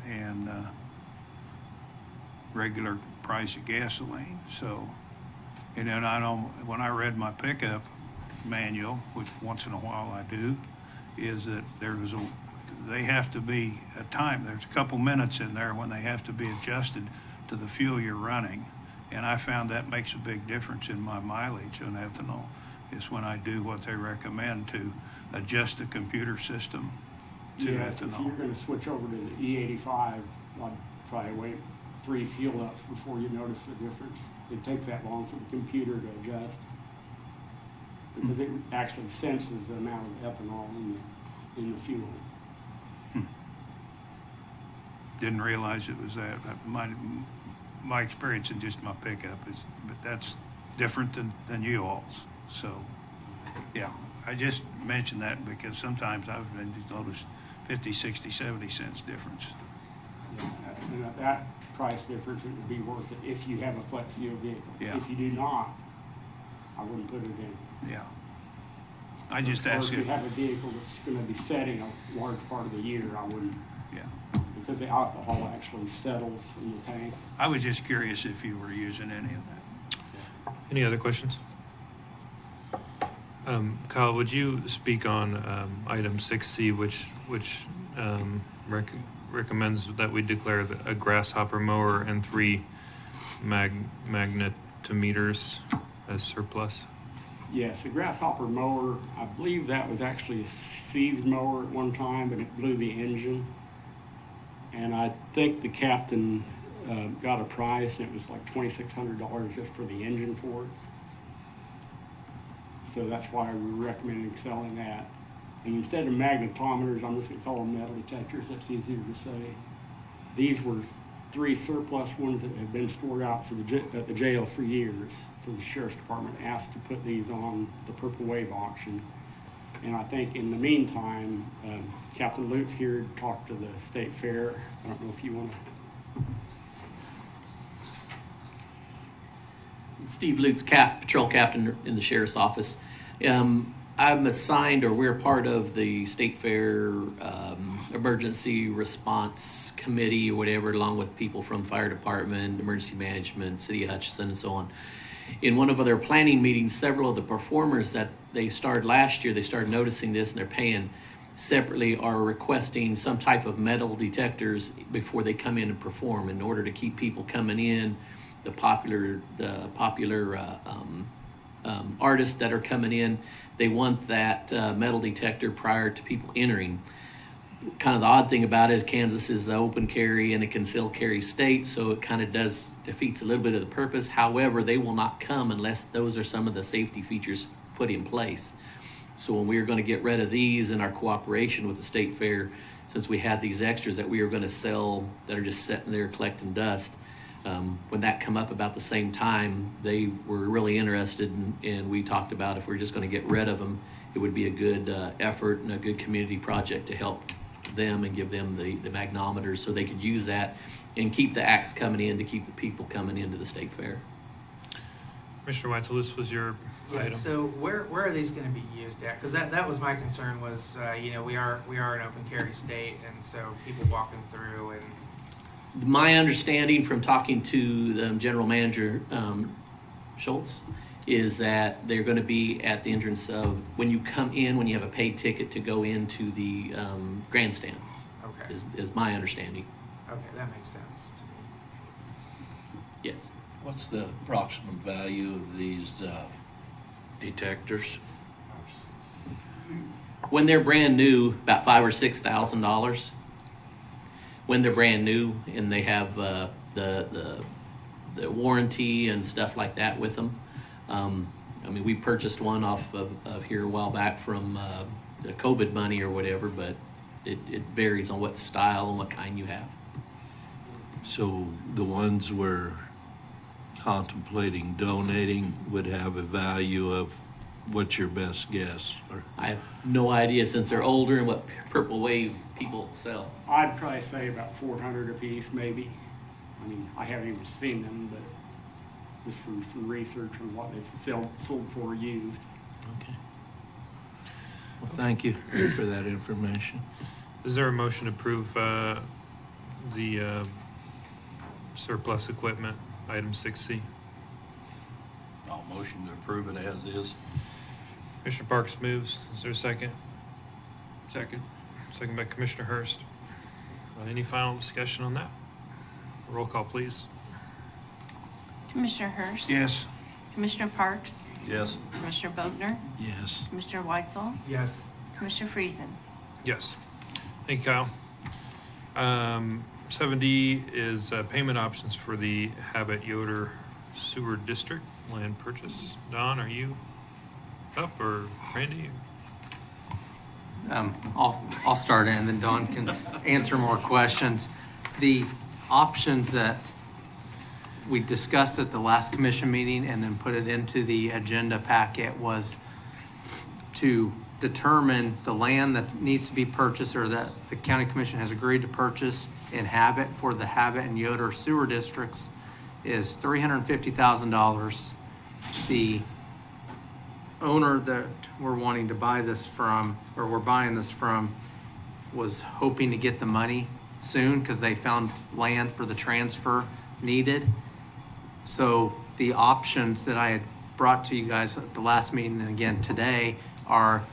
and regular price of gasoline. So, and then I know when I read my pickup manual, which once in a while I do, is that they have to be a time, there's a couple minutes in there when they have to be adjusted to the fuel you're running. And I found that makes a big difference in my mileage on ethanol, is when I do what they recommend to adjust the computer system to ethanol. If you're going to switch over to the E85, I'd probably wait 3 fuel ups before you notice the difference. It takes that long for the computer to adjust, because it actually senses the amount of ethanol in the fuel. Didn't realize it was that. My experience in just my pickup is, but that's different than you all's. So, yeah, I just mentioned that because sometimes I've been noticed 50, 60, 70 cents difference. Yeah, and that price difference, it would be worth it if you have a flex fuel vehicle. Yeah. If you do not, I wouldn't put it in. Yeah. I just ask if you. you have a vehicle that's going to be setting a large part of the year, I wouldn't. Yeah. Because the alcohol actually settles in the tank. I was just curious if you were using any of that. Any other questions? Kyle, would you speak on item 6C, which recommends that we declare a grasshopper mower and 3 magnetometers as surplus? Yes, the grasshopper mower, I believe that was actually a sieved mower at one time, but it blew the engine. And I think the captain got a price, and it was like $2,600 just for the engine for it. So that's why we're recommending selling that. And instead of magnetometers, I'm just going to call them metal detectors. That's easier to say. These were 3 surplus ones that had been stored out at the jail for years. So the sheriff's department asked to put these on the Purple Wave auction. And I think in the meantime, Captain Luke's here to talk to the state fair. I don't know if you want to. Steve Lutz, patrol captain in the sheriff's office. I'm assigned, or we're part of the state fair emergency response committee or whatever, along with people from fire department, emergency management, city of Hutchinson, and so on. In one of their planning meetings, several of the performers that they started last year, they started noticing this, and they're paying separately, are requesting some type of metal detectors before they come in and perform, in order to keep people coming in, the popular artists that are coming in. They want that metal detector prior to people entering. Kind of the odd thing about it is Kansas is an open carry and a concealed carry state, so it kind of defeats a little bit of the purpose. However, they will not come unless those are some of the safety features put in place. So when we were going to get rid of these in our cooperation with the state fair, since we had these extras that we were going to sell that are just sitting there collecting dust, when that come up about the same time, they were really interested, and we talked about if we're just going to get rid of them, it would be a good effort and a good community project to help them and give them the magnometers so they could use that and keep the acts coming in, to keep the people coming into the state fair. Mr. Weitzel, this was your item. So where are these going to be used at? Because that was my concern was, we are an open carry state, and so people walking through and. My understanding from talking to the general manager, Schultz, is that they're going to be at the entrance of, when you come in, when you have a paid ticket to go into the grandstand. Okay. is my understanding. Okay, that makes sense to me. Yes. What's the approximate value of these detectors? When they're brand new, about $5,000 or $6,000. When they're brand new and they have the warranty and stuff like that with them. I mean, we purchased one off of here a while back from the COVID money or whatever, but it varies on what style and what kind you have. So the ones we're contemplating donating would have a value of, what's your best guess? Or I have no idea since they're older and what Purple Wave people sell. I'd probably say about 400 a piece, maybe. I mean, I haven't even seen them, but just from some research on what they've sold for used. Okay. Well, thank you for that information. Is there a motion to approve the surplus equipment, item 6C? I'll motion to approve it as is. Commissioner Parks moves. Is there a second? Second. Second by Commissioner Hurst. Any final discussion on that? Roll call, please. Commissioner Hurst. Yes. Commissioner Parks. Yes. Commissioner Bogner. Yes. Commissioner Weitzel. Yes. Commissioner Friesen. Yes. Thank you, Kyle. 7D is payment options for the Habit Yoder Sewer District land purchase. Don, are you up, or Randy? I'll start it, and then Don can answer more questions. The options that we discussed at the last commission meeting and then put it into the agenda packet was to determine the land that needs to be purchased, or that the county commission has agreed to purchase in Habit for the Habit and Yoder sewer districts is $350,000. The owner that we're wanting to buy this from, or we're buying this from, was hoping to get the money soon because they found land for the transfer needed. So the options that I had brought to you guys at the last meeting and again today are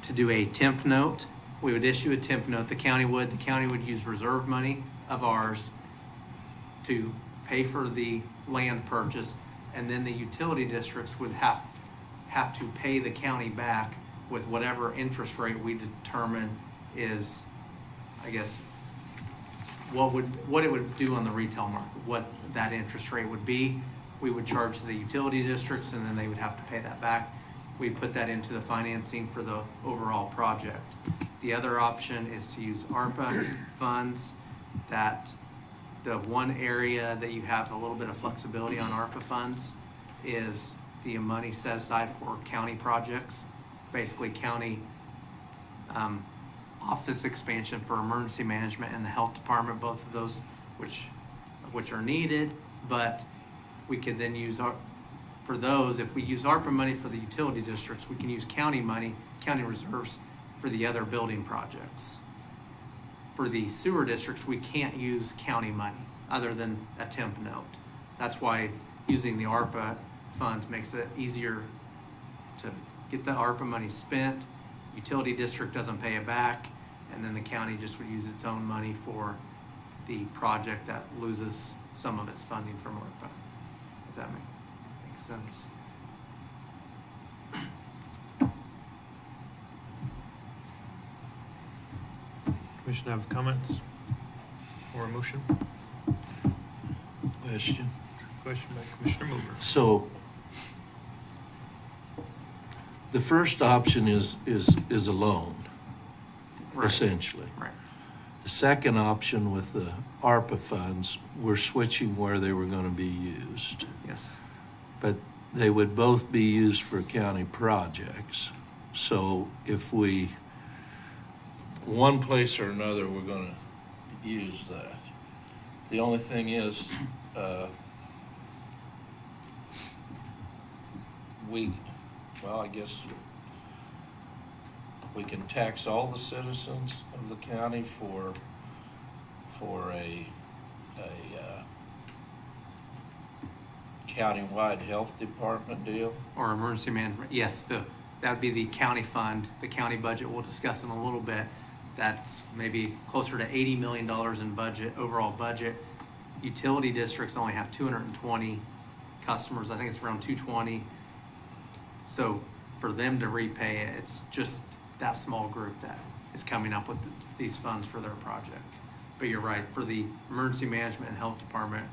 to do a temp note. We would issue a temp note, the county would use reserve money of ours to pay for the land purchase, and then the utility districts would have to pay the county back with whatever interest rate we determine is, I guess, what it would do on the retail market, what that interest rate would be. We would charge the utility districts, and then they would have to pay that back. We put that into the financing for the overall project. The other option is to use ARPA funds. That the one area that you have a little bit of flexibility on ARPA funds is the money set aside for county projects, basically county office expansion for emergency management and the health department, both of those which are needed, but we could then use for those, if we use ARPA money for the utility districts, we can use county money, county reserves for the other building projects. For the sewer districts, we can't use county money other than a temp note. That's why using the ARPA funds makes it easier to get the ARPA money spent. Utility district doesn't pay it back, and then the county just would use its own money for the project that loses some of its funding from ARPA. If that makes sense. Commission have comments or a motion? Question. Question by Commissioner Mover. So the first option is a loan, Right. essentially. Right. The second option with the ARPA funds, we're switching where they were going to be used. Yes. But they would both be used for county projects. So if we, one place or another, we're going to use that. The only thing is, I guess we can tax all the citizens of the county for a countywide health department deal. Or emergency management. Yes, that would be the county fund, the county budget. We'll discuss in a little bit. that's maybe closer to $80 million in budget, overall budget. Utility districts only have 220 customers. I think it's around 220. So for them to repay it, it's just that small group that is coming up with these funds for their project. But you're right, for the emergency management and health department,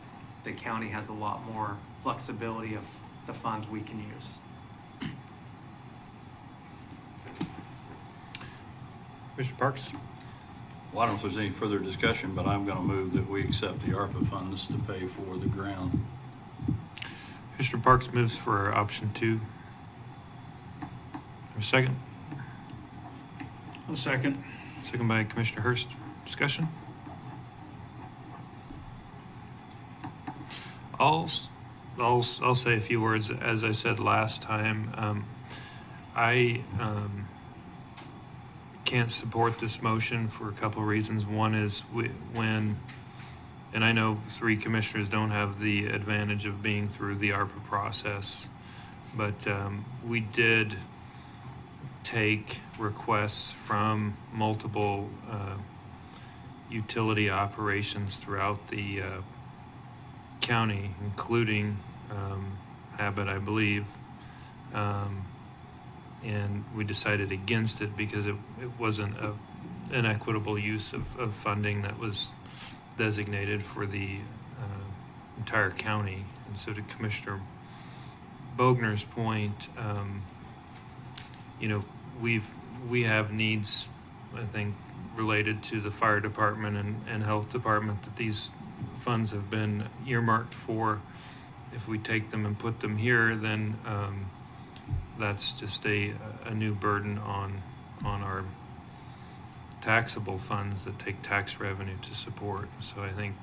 the county has a lot more flexibility of the funds we can use. Mr. Parks? Well, I don't know if there's any further discussion, but I'm going to move that we accept the ARPA funds to pay for the ground. Mr. Parks moves for option 2. A second? A second. Second by Commissioner Hurst. Discussion? I'll say a few words. As I said last time, I can't support this motion for a couple reasons. One is and I know 3 commissioners don't have the advantage of being through the ARPA process, but we did take requests from multiple utility operations throughout the county, including Habit, I believe, and we decided against it because it wasn't an equitable use of funding that was designated for the entire county. And so to Commissioner Bogner's point, we have needs, I think, related to the fire department and health department that these funds have been earmarked for. If we take them and put them here, then that's just a new burden on our taxable funds that take tax revenue to support. So I think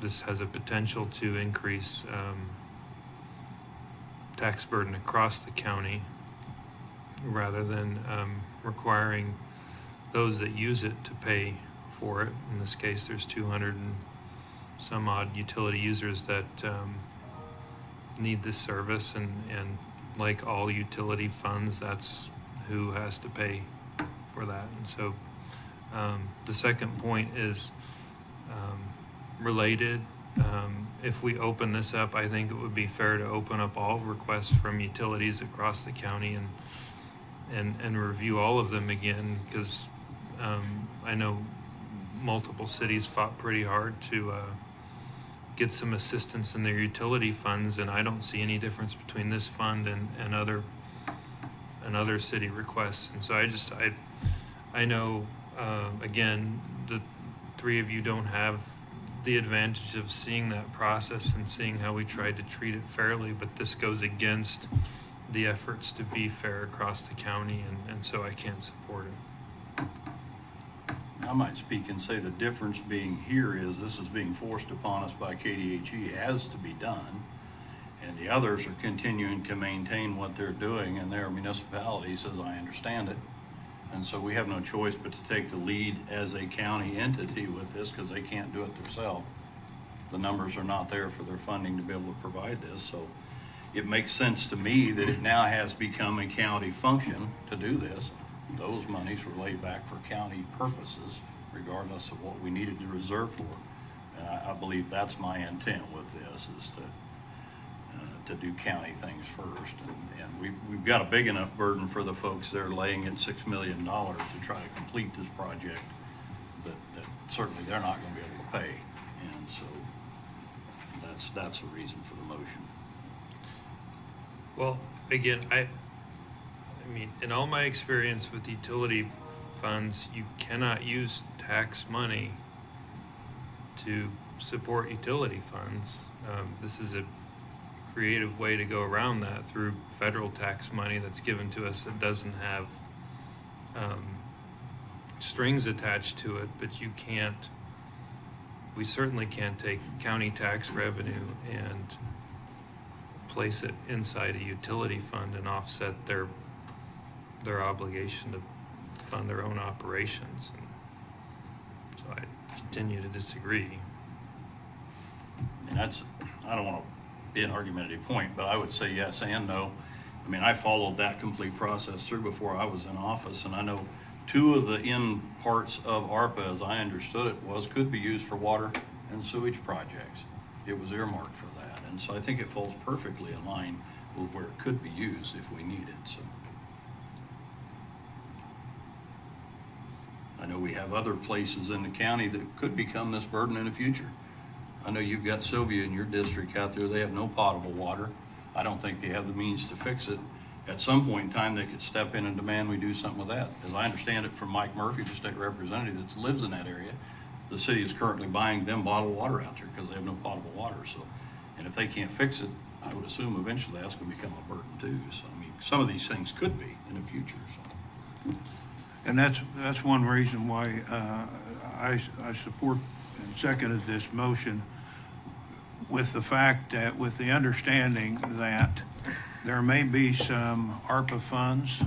this has a potential to increase tax burden across the county rather than requiring those that use it to pay for it. In this case, there's 200 and some odd utility users that need this service, and like all utility funds, that's who has to pay for that. And so the second point is related. If we open this up, I think it would be fair to open up all requests from utilities across the county and review all of them again, because I know multiple cities fought pretty hard to get some assistance in their utility funds, and I don't see any difference between this fund and other city requests. And so I know again, the 3 of you don't have the advantage of seeing that process and seeing how we tried to treat it fairly, but this goes against the efforts to be fair across the county, and so I can't support it. I might speak and say the difference being here is this is being forced upon us by KDHE as to be done, and the others are continuing to maintain what they're doing in their municipalities, as I understand it. And so we have no choice but to take the lead as a county entity with this, because they can't do it themselves. The numbers are not there for their funding to be able to provide this. So it makes sense to me that it now has become a county function to do this. Those monies were laid back for county purposes, regardless of what we needed to reserve for. And I believe that's my intent with this, is to do county things first. And we've got a big enough burden for the folks that are laying at $6 million to try to complete this project that certainly they're not going to be able to pay. And so that's the reason for the motion. Well, again, I mean, in all my experience with utility funds, you cannot use tax money to support utility funds. This is a creative way to go around that through federal tax money that's given to us that doesn't have strings attached to it, but we certainly can't take county tax revenue and place it inside a utility fund and offset their obligation to fund their own operations. And so I continue to disagree. And I don't want to be an argumentative point, but I would say yes and no. I mean, I followed that complete process through before I was in office, and I know two of the end parts of ARPA, as I understood it, could be used for water and sewage projects. It was earmarked for that. And so I think it falls perfectly in line with where it could be used if we need it. So I know we have other places in the county that could become this burden in the future. I know you've got Sylvia in your district out there. They have no potable water. I don't think they have the means to fix it. At some point in time, they could step in and demand we do something with that. As I understand it from Mike Murphy, the state representative that lives in that area, the city is currently buying them bottled water out there because they have no potable water. So, and if they can't fix it, I would assume eventually that's going to become a burden too. So, I mean, some of these things could be in the future. So. And that's one reason why I support and seconded this motion, with the fact that, with the understanding that there may be some ARPA funds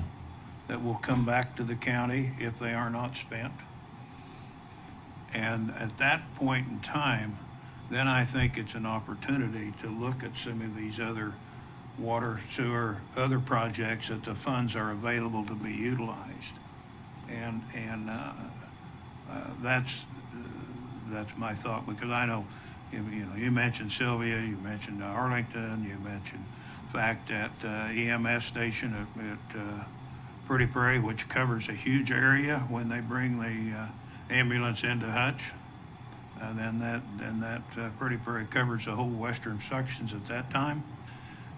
that will come back to the county if they are not spent. And at that point in time, then I think it's an opportunity to look at some of these other water, sewer, other projects that the funds are available to be utilized. And that's my thought, because I know, you mentioned Sylvia, you mentioned Arlington, you mentioned the fact that EMS station at Pretty Prairie, which covers a huge area when they bring the ambulance into Hutch. Then that Pretty Prairie covers the whole western sections at that time,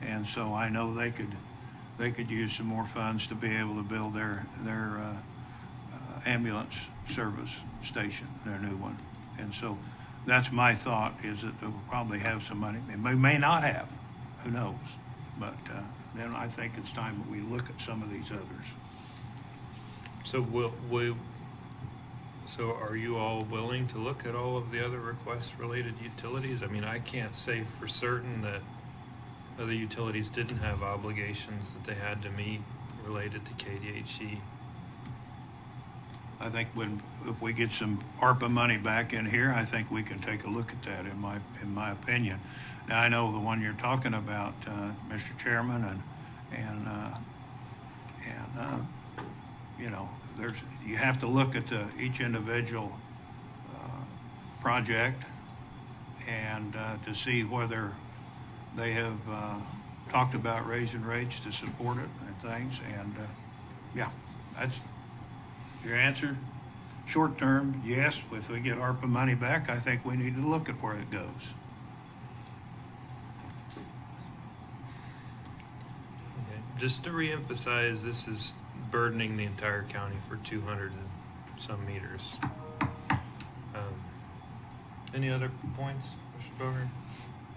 and so I know they could use some more funds to be able to build their ambulance service station, their new one. And so that's my thought, is that they'll probably have some money. They may not have, who knows? But then I think it's time that we look at some of these others. So so are you all willing to look at all of the other requests related utilities? I mean, I can't say for certain that other utilities didn't have obligations that they had to meet related to KDHE. I think if we get some ARPA money back in here, I think we can take a look at that, in my opinion. Now, I know the one you're talking about, Mr. Chairman, and you have to look at each individual project and to see whether they have talked about raising rates to support it and things. And yeah, that's your answer. Short term, yes. If we get ARPA money back, I think we need to look at where it goes. Okay. Just to reemphasize, this is burdening the entire county for 200 and some meters. Any other points, Mr. Boger?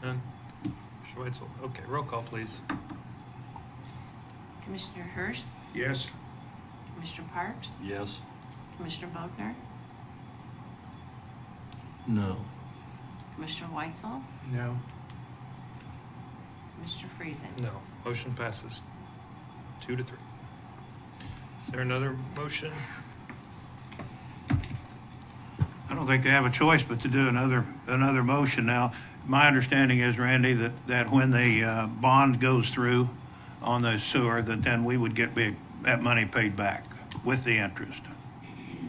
None? Mr. Weitzel? Okay, roll call, please. Commissioner Hurst, Yes. Commissioner Parks, Yes. Commissioner Bogner, No. Commissioner Weitzel, No. Mr. Friesen. No. Motion passes 2-3. Is there another motion? I don't think they have a choice but to do another motion. Now, my understanding is, Randy, that when the bond goes through on the sewer, that then we would get that money paid back with the interest,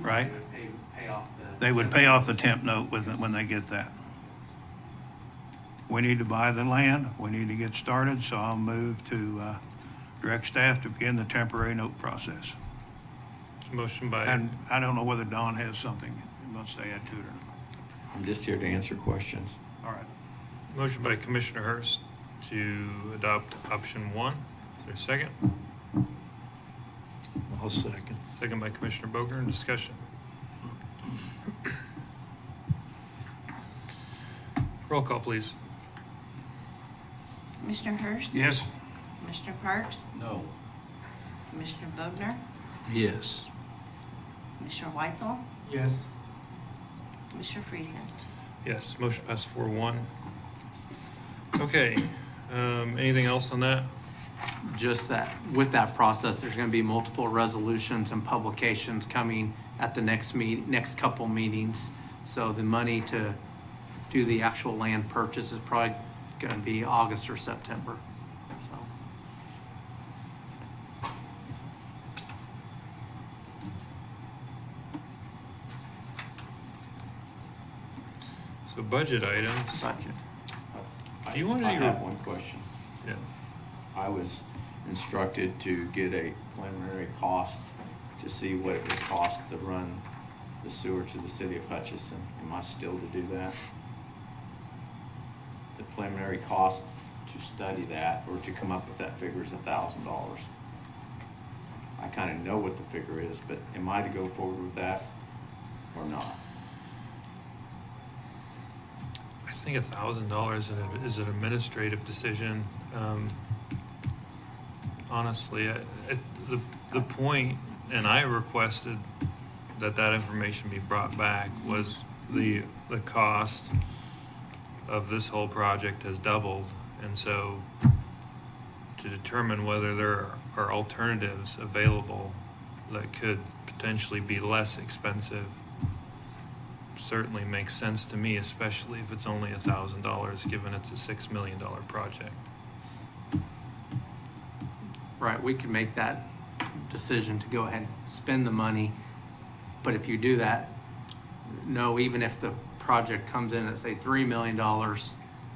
right? They would pay off the temp note when they get that. We need to buy the land. We need to get started, so I'll move to direct staff to begin the temporary note process. Motion by... And I don't know whether Don has something he wants to add to it or not. I'm just here to answer questions. All right. Motion by Commissioner Hurst to adopt option 1. Is there a second? I'll second. Second by Commissioner Bogner. Discussion. Roll call, please. Commissioner Hurst, Yes. Commissioner Parks, No. Commissioner Bogner, Yes. Commissioner Weitzel, Yes. Commissioner Friesen. Yes, motion passes 4-1. Okay, anything else on that? Just that with that process, there's going to be multiple resolutions and publications coming at the next couple meetings. So the money to do the actual land purchase is probably going to be August or September. So. So budget items. Budget. Do you want to I do have your- one question. Yeah. I was instructed to get a preliminary cost to see what it would cost to run the sewer to the city of Hutchinson. Am I still to do that? The preliminary cost to study that or to come up with that figure is $1,000. I kind of know what the figure is, but am I to go forward with that or not? I think $1,000 is an administrative decision. Honestly, the point, and I requested that information be brought back, was the cost of this whole project has doubled, and so to determine whether there are alternatives available that could potentially be less expensive certainly makes sense to me, especially if it's only $1,000, given it's a $6 million project. Right, we can make that decision to go ahead and spend the money, but if you do that, no, even if the project comes in at say $3 million,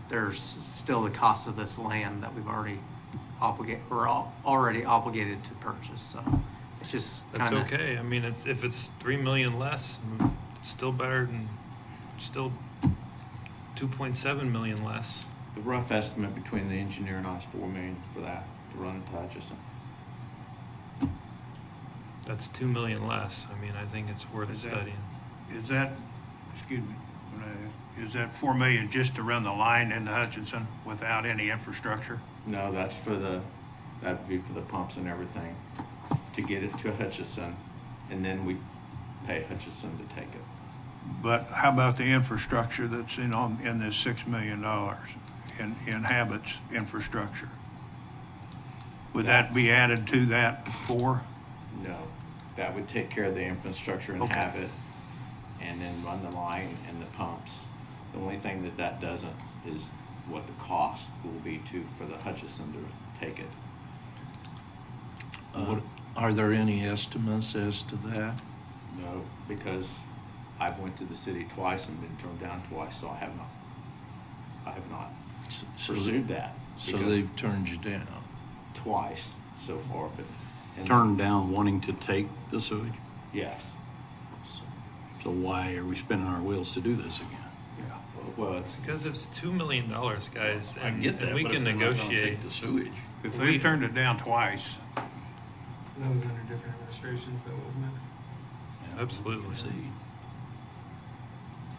there's still the cost of this land that we're already obligated to purchase. So it's just That's kinda, okay. I mean, if it's $3 million less, it's still better than still 2.7 million less. The rough estimate between the engineer and I is $4 million for that to run it to Hutchinson. That's 2 million less. I mean, I think it's worth studying. Is that, excuse me, is that 4 million just to run the line into Hutchinson without any infrastructure? No, that's that'd be for the pumps and everything, to get it to Hutchinson, and then we pay Hutchinson to take it. But how about the infrastructure that's in this $6 million in Habit's infrastructure? Would that be added to that 4? No, that would take care of the infrastructure and Okay. Habit, and then run the line and the pumps. The only thing that doesn't is what the cost will be for the Hutchinson to take it. Are there any estimates as to that? No, because I've went to the city twice and been turned down twice, so I have not pursued that. So because they've turned you down? twice so far, but. Turned down wanting to take the sewage? Yes. So why are we spinning our wheels to do this again? Yeah. Well, it's Because it's $2 million, guys, I and, get that, and we but can if they're not gonna negotiate. take the sewage. If they've turned it down twice, That was under different administrations, though, wasn't it? Absolutely. Let's see.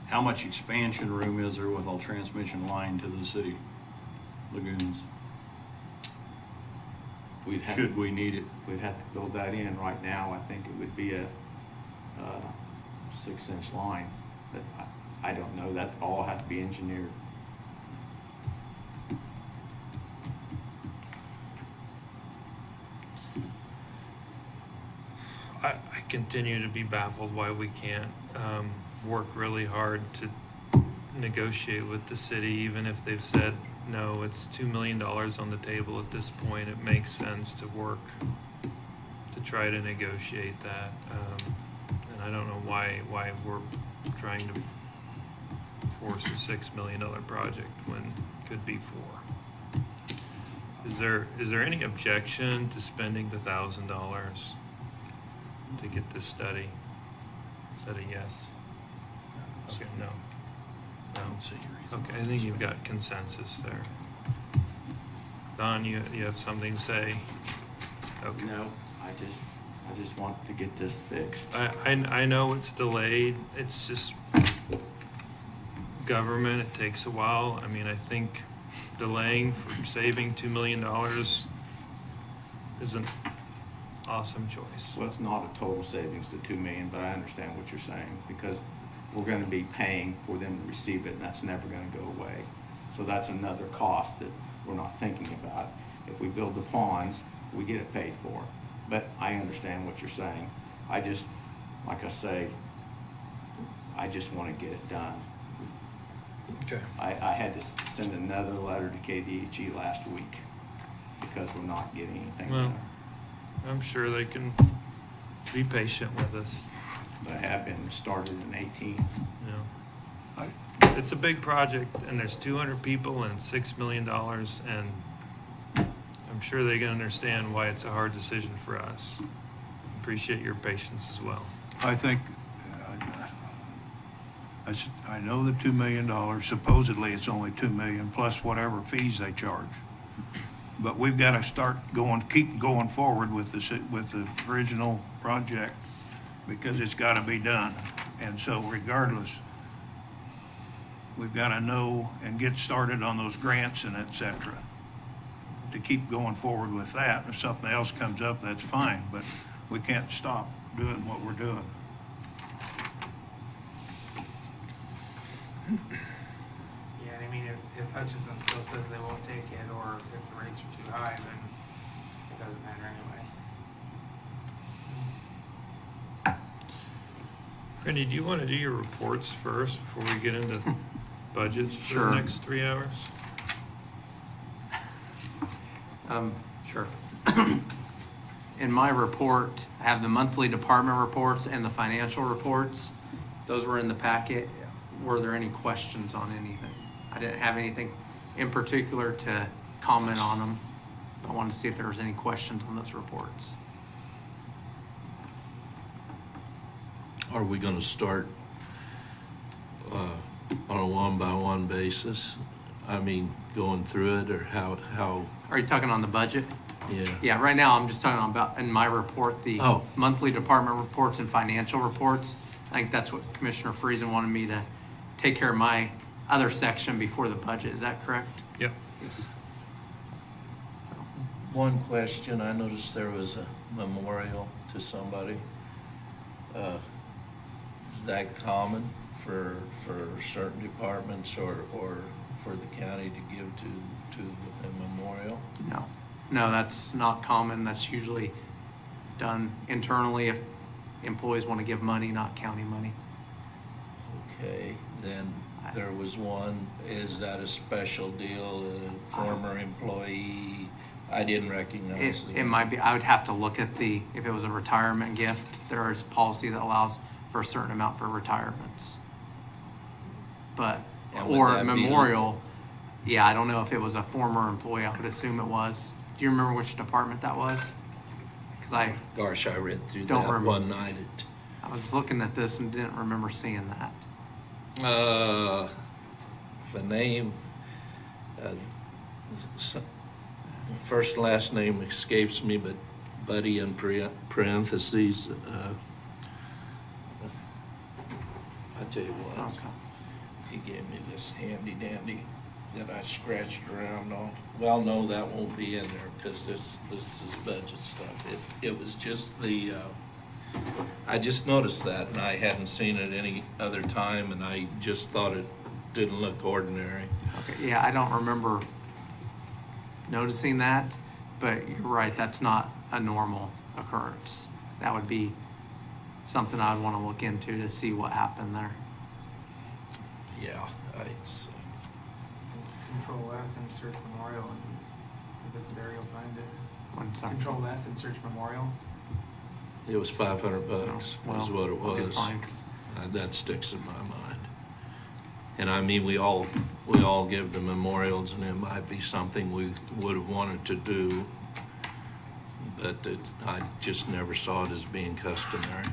How much expansion room is there with all transmission line to the city lagoons? Should we need it? We'd have to build that in. Right now, I think it would be a 6-inch line, but I don't know. That all have to be engineered. I continue to be baffled why we can't work really hard to negotiate with the city, even if they've said, no, it's $2 million on the table at this point. It makes sense to work to try to negotiate that. And I don't know why we're trying to force a $6 million project when it could be $4. Is there any objection to spending the $1,000 to get this study? Is that a yes? Okay, no. No. Okay, I think you've got consensus there. Don, you have something to say? Okay. No, I just want to get this fixed. I know it's delayed. It's just government. It takes a while. I mean, I think delaying for saving $2 million is an awesome choice. Well, it's not a total savings to $2 million, but I understand what you're saying, because we're going to be paying for them to receive it, and that's never going to go away. So that's another cost that we're not thinking about. If we build the ponds, we get it paid for. But I understand what you're saying. I just, like I say, I just want to get it done. Okay. I had to send another letter to KDHE last week because we're not getting anything Well, done. I'm sure they can be patient with us. They have been started in 18. Yeah. it's a big project, and there's 200 people and $6 million, and I'm sure they can understand why it's a hard decision for us. Appreciate your patience as well. I think, I know the $2 million, supposedly it's only $2 million plus whatever fees they charge. But we've got to keep going forward with the original project because it's got to be done. And so regardless, we've got to know and get started on those grants and et cetera to keep going forward with that. If something else comes up, that's fine, but we can't stop doing what we're doing. Yeah, I mean, if Hutchinson still says they won't take it, or if the rates are too high, then it doesn't matter anyway. Randy, do you want to do your reports first before we get into budgets for Sure. the next 3 hours? Sure. In my report, I have the monthly department reports and the financial reports. Those were in the packet. Were there any questions on anything? I didn't have anything in particular to comment on them. I wanted to see if there was any questions on those reports. Are we going to start on a one-by-one basis? I mean, going through it, or how? Are you talking on the budget? Yeah. Yeah, right now I'm just talking about in my report, the Oh. monthly department reports and financial reports. I think that's what Commissioner Friesen wanted me to take care of my other section before the budget. Is that correct? Yep. Yes. One question, I noticed there was a memorial to somebody. Is that common for certain departments or for the county to give to a memorial? No, that's not common. That's usually done internally if employees want to give money, not county money. Okay, then there was one, is that a special deal, a former employee? I didn't recognize It might be, I would have to look at if it was a retirement gift, there is policy that allows for a certain amount for retirements. But, And would or that be- memorial, yeah, I don't know if it was a former employee, I would assume it was. Do you remember which department that was? Because Gosh, I read through Don't that remember. one night I was looking at this and didn't remember seeing that. the name, first and last name escapes me, but Buddy in parentheses, I tell you what, Okay. he gave me this handy dandy that I scratched around on. Well, no, that won't be in there because this is budget stuff. It was just I just noticed that, and I hadn't seen it any other time, and I just thought it didn't look ordinary. Okay, yeah, I don't remember noticing that, but you're right, that's not a normal occurrence. That would be something I'd want to look into to see what happened there. Yeah, it's Control F and search memorial, and if it's there, you'll find it. One second. Control F and search memorial. It was $500 is what it Okay, was. fine, 'cause That sticks in my mind. And I mean, we all give the memorials, and it might be something we would have wanted to do, but I just never saw it as being customary.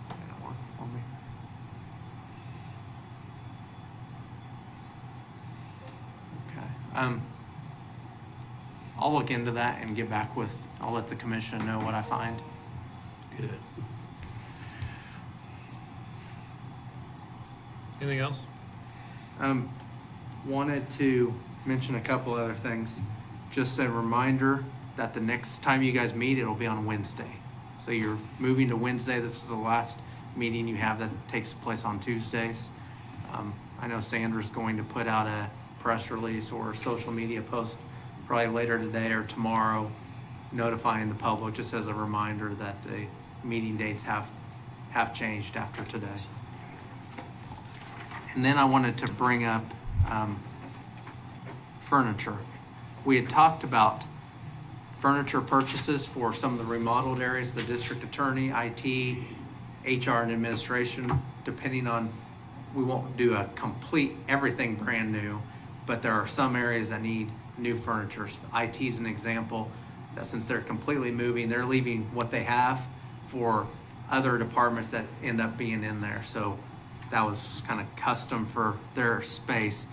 Didn't work for me. Okay. I'll look into that and get back with, I'll let the commission know what I find. Good. Anything else? Wanted to mention a couple other things. Just a reminder that the next time you guys meet, it'll be on Wednesday. So you're moving to Wednesday. This is the last meeting you have that takes place on Tuesdays. I know Sandra's going to put out a press release or social media post probably later today or tomorrow, notifying the public just as a reminder that the meeting dates have changed after today. And then I wanted to bring up furniture. We had talked about furniture purchases for some of the remodeled areas, the district attorney, IT, HR, and administration, depending on, we won't do a complete, everything brand new, but there are some areas that need new furniture. IT is an example, that since they're completely moving, they're leaving what they have for other departments that end up being in there. So that was kind of custom for their space.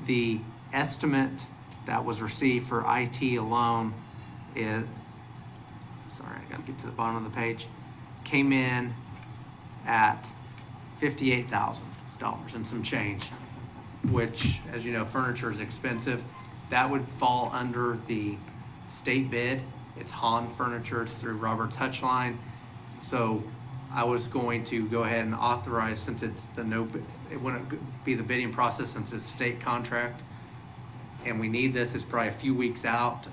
The estimate that was received for IT alone is, sorry, I gotta get to the bottom of the page, came in at $58,000 and some change, which, as you know, furniture is expensive. That would fall under the state bid. It's Han Furniture, it's through Robert's Hutchline. So I was going to go ahead and authorize, since it's it wouldn't be the bidding process since it's state contract, and we need this, it's probably a few weeks out,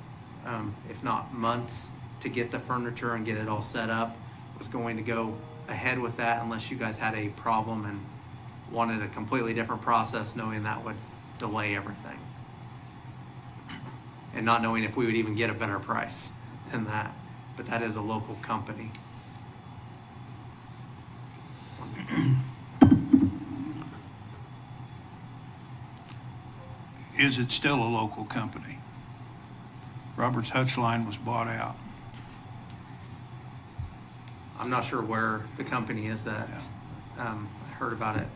if not months, to get the furniture and get it all set up. I was going to go ahead with that unless you guys had a problem and wanted a completely different process, knowing that would delay everything. And not knowing if we would even get a better price than that. But that is a local company. Is it still a local company? Robert's Hutchline was bought out. I'm not sure where the company is at. I heard about it,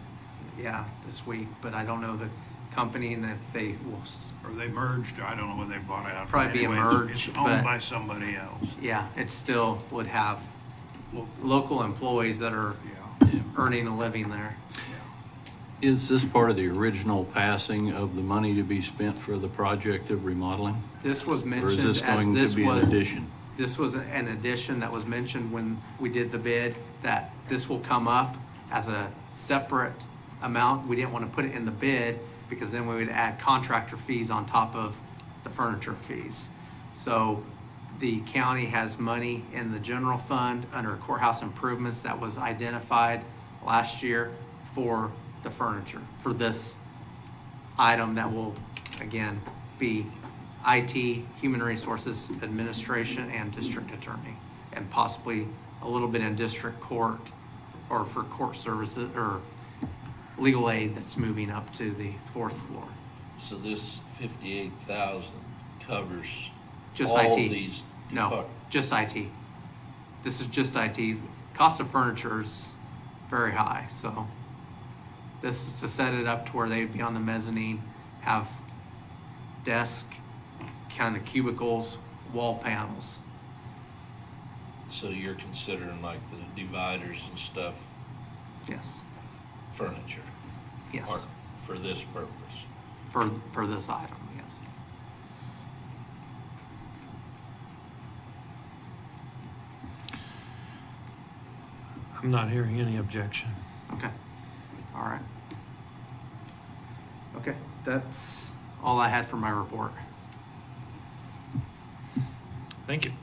this week, but I don't know the company and if they will. Or they merged, I don't know what they bought out. Probably be a merge. It's owned by somebody else. Yeah, it still would have local employees that are earning a living there. Is this part of the original passing of the money to be spent for the project of remodeling? This was mentioned Or is this going to be an addition? This was an addition that was mentioned when we did the bid, that this will come up as a separate amount. We didn't want to put it in the bid because then we would add contractor fees on top of the furniture fees. So the county has money in the general fund under courthouse improvements that was identified last year for the furniture, for this item that will, again, be IT, Human Resources Administration, and District Attorney, and possibly a little bit in District Court or for court services or legal aid that's moving up to the 4th floor. So this 58,000 covers Just all IT. these? No, just IT. This is just IT. Cost of furniture is very high, so this is to set it up to where they'd be on the mezzanine, have desk, kind of cubicles, wall panels. So you're considering like the dividers and stuff? Yes. Furniture? Yes. Or for this purpose? For this item, yes. I'm not hearing any objection. Okay. All right. Okay, that's all I had for my report. Thank you.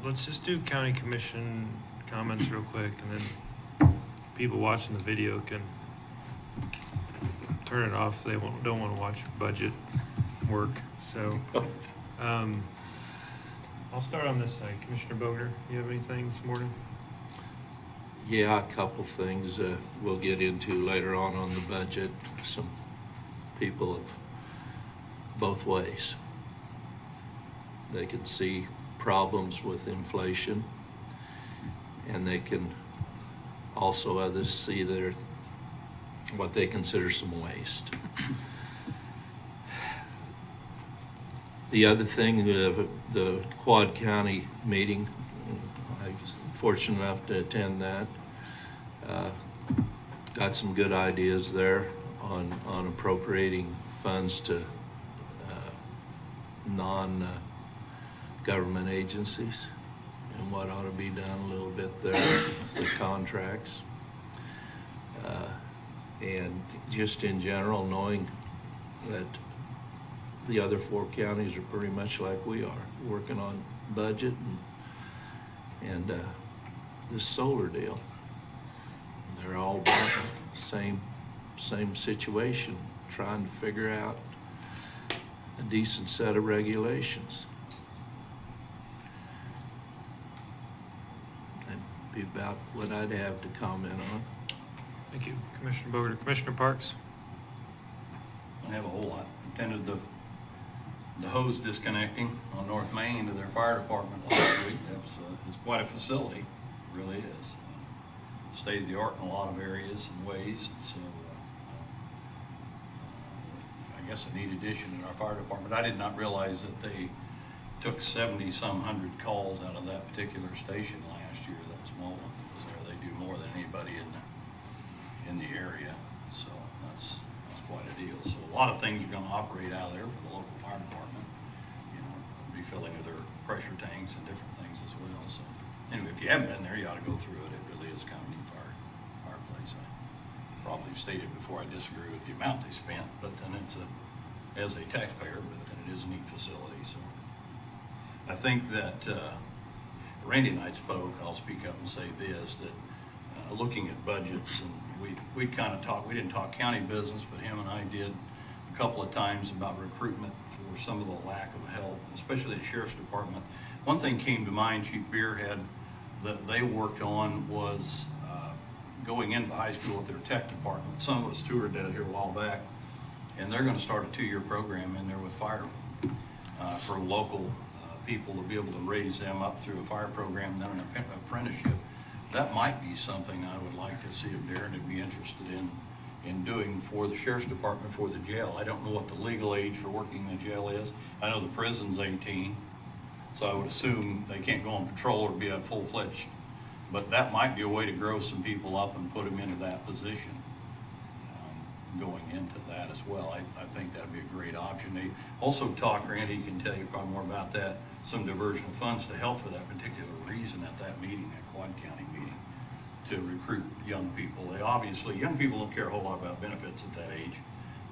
Let's just do county commission comments real quick, and then people watching the video can turn it off if they don't want to watch budget work. So I'll start on this side. Commissioner Bogner, you have anything this morning? Yeah, a couple things we'll get into later on the budget. Some people of both ways. They can see problems with inflation, and they can also others see what they consider some waste. The other thing, the Quad County meeting, I was fortunate enough to attend that. Got some good ideas there on appropriating funds to non-government agencies and what ought to be done a little bit there with the contracts. And just in general, knowing that the other 4 counties are pretty much like we are, working on budget and this solar deal. They're all about the same situation, trying to figure out a decent set of regulations. be about what I'd have to comment on. Thank you, Commissioner Bogert. Commissioner Parks? I don't have a whole lot. Attended the hose disconnecting on North Main to their fire department last week. It's quite a facility, it really is. State of the art in a lot of areas and ways. So I guess a neat addition in our fire department. I did not realize that they took 70-some hundred calls out of that particular station last year. That small one was there. They do more than anybody in the area. So that's quite a deal. So a lot of things are going to operate out of there for the local fire department. You know, refilling of their pressure tanks and different things as well. So anyway, if you haven't been there, you ought to go through it. It really is kind of a neat fireplace. I probably stated before I disagree with the amount they spent, but then as a taxpayer, but then it is a neat facility. So I think that Randy and I spoke. I'll speak up and say this, that looking at budgets, and we kind of talked, we didn't talk county business, but him and I did a couple of times about recruitment for some of the lack of help, especially the sheriff's department. One thing came to mind, Chief Beerhead, that they worked on was going into high school with their tech department. Some of us toured that here a while back, and they're going to start a 2-year program in there with fire for local people to be able to raise them up through a fire program and then an apprenticeship. That might be something I would like to see if Darren would be interested in doing for the sheriff's department, for the jail. I don't know what the legal age for working in the jail is. I know the prison's 18, so I would assume they can't go on patrol or be a full-fledged, but that might be a way to grow some people up and put them into that position. Going into that as well, I think that'd be a great option. They also talked, Randy can tell you probably more about that, some diversion of funds to help for that particular reason at that meeting, that Quad County meeting, to recruit young people. Young people don't care a whole lot about benefits at that age,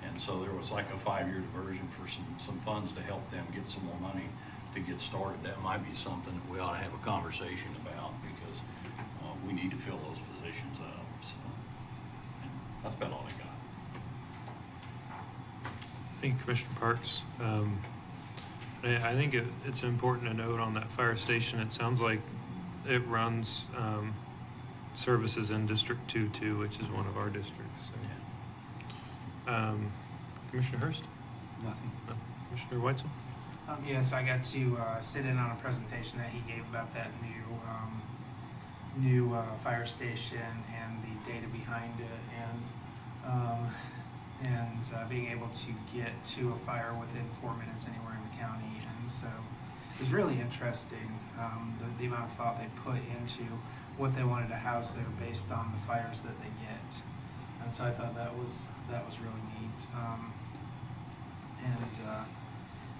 and so there was like a 5-year diversion for some funds to help them get some more money to get started. That might be something that we ought to have a conversation about, because we need to fill those positions up. So that's about all I got. Thank you, Commissioner Parks. I think it's important to note on that fire station, it sounds like it runs services in District 2 too, which is one of our districts. So. Commissioner Hurst? Nothing. No. Commissioner Weitzel? Yes, I got to sit in on a presentation that he gave about that new fire station and the data behind it, and being able to get to a fire within 4 minutes anywhere in the county. And so it was really interesting, the amount of thought they put into what they wanted to house there based on the fires that they get. And so I thought that was really neat.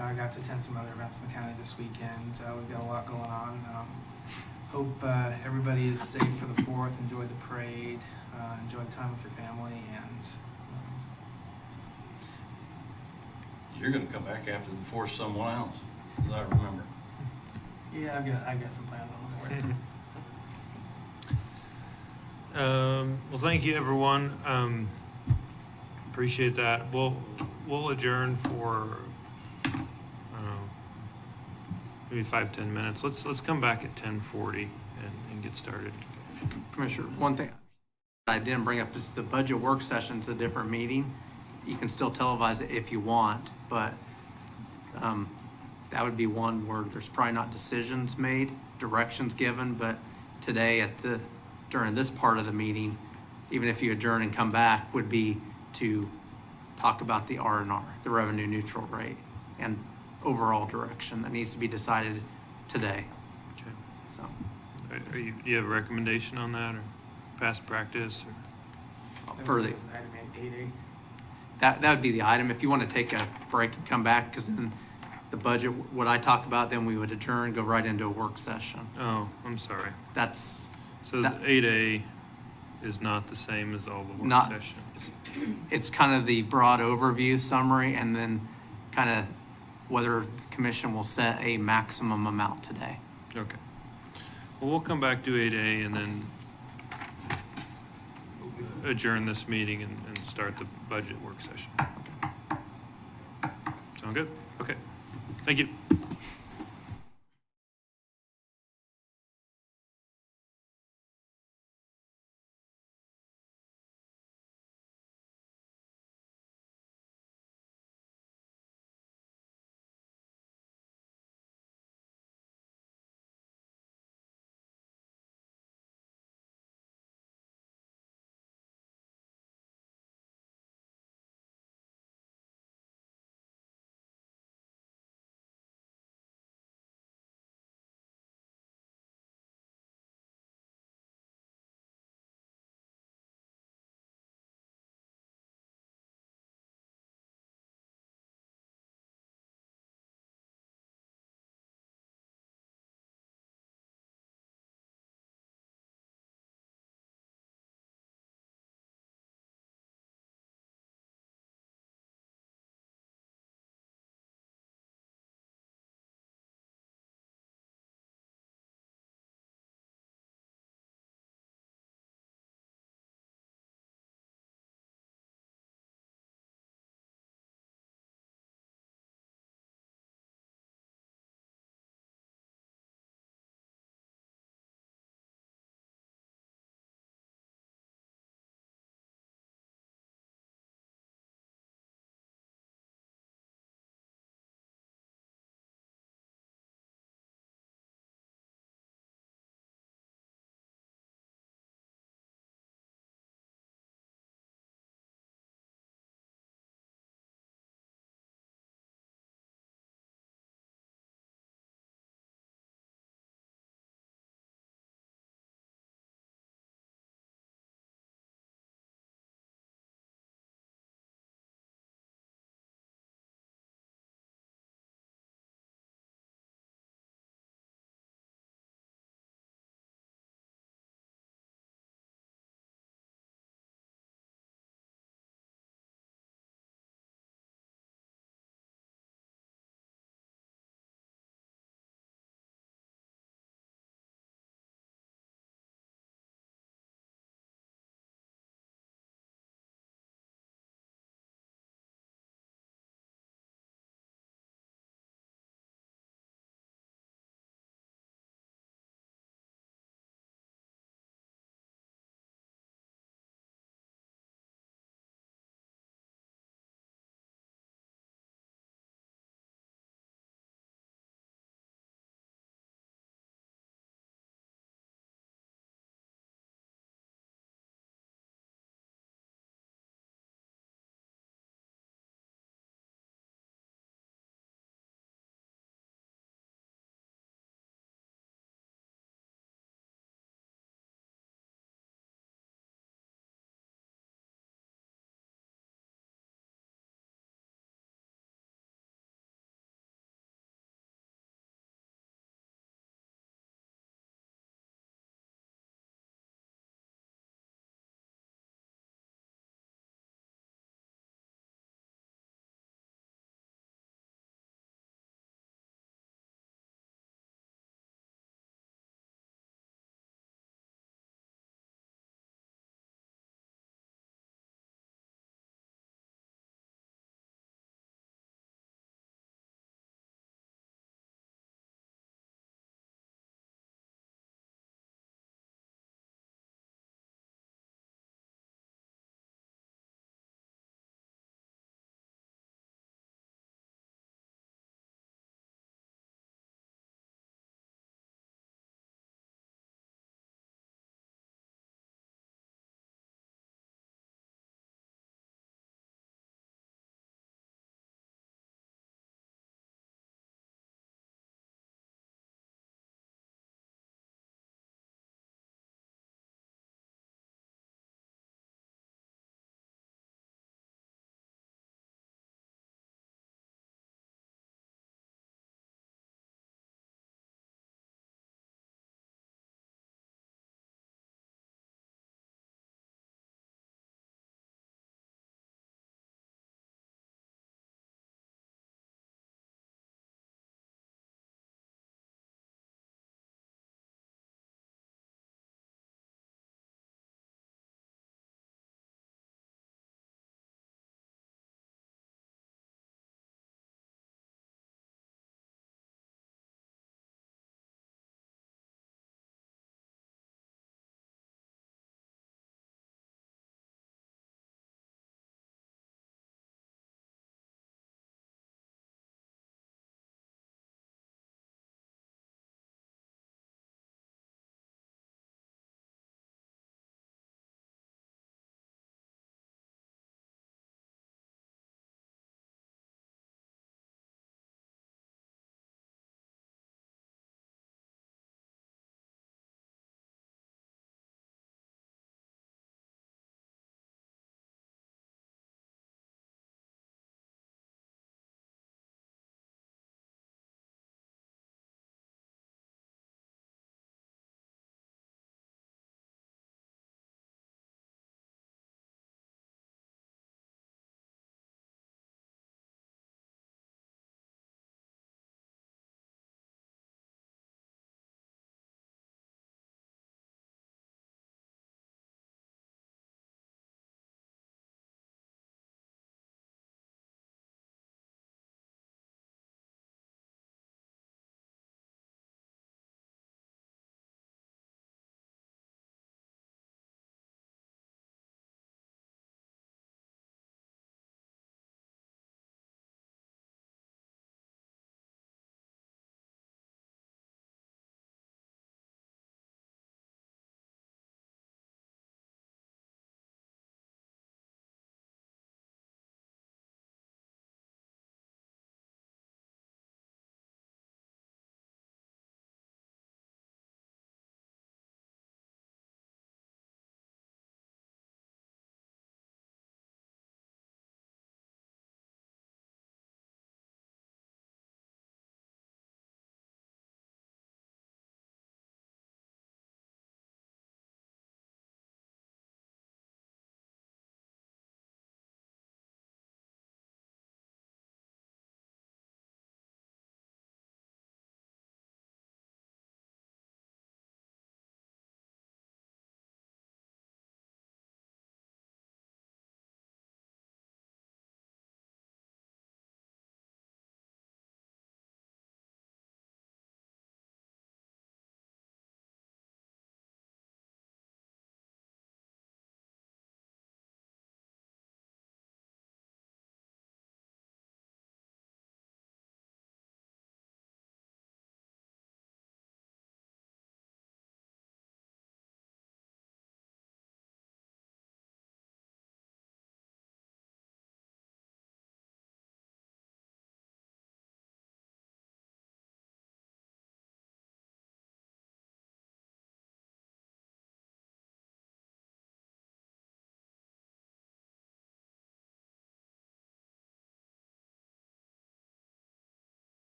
I got to attend some other events in the county this weekend. We've got a lot going on. Hope everybody is safe for the 4th. Enjoy the parade. Enjoy the time with your family. And you're going to come back after the 4th someone else, as I remember. yeah, I've got some plans on the 4th. Well, thank you, everyone. Appreciate that. We'll adjourn for maybe 5-10 minutes. Let's come back at 10:40 and get started. Commissioner, one thing I didn't bring up is the budget work session's a different meeting. You can still televise it if you want, but that would be one where there's probably not decisions made, directions given, but today during this part of the meeting, even if you adjourn and come back, would be to talk about the R&R, the revenue neutral rate, and overall direction that needs to be decided today. Okay. So, Do you have a recommendation on that, or past practice? Or? For the Item 8A. that would be the item. If you want to take a break and come back, because then the budget, what I talk about, then we would adjourn, go right into a work session. Oh, I'm sorry. So 8A is not the same as all the work sessions. It's kind of the broad overview summary, and then kind of whether the commission will set a maximum amount today. Okay. Well, we'll come back to 8A and then adjourn this meeting and start the budget work session. Okay. Sound good? Okay. Thank you.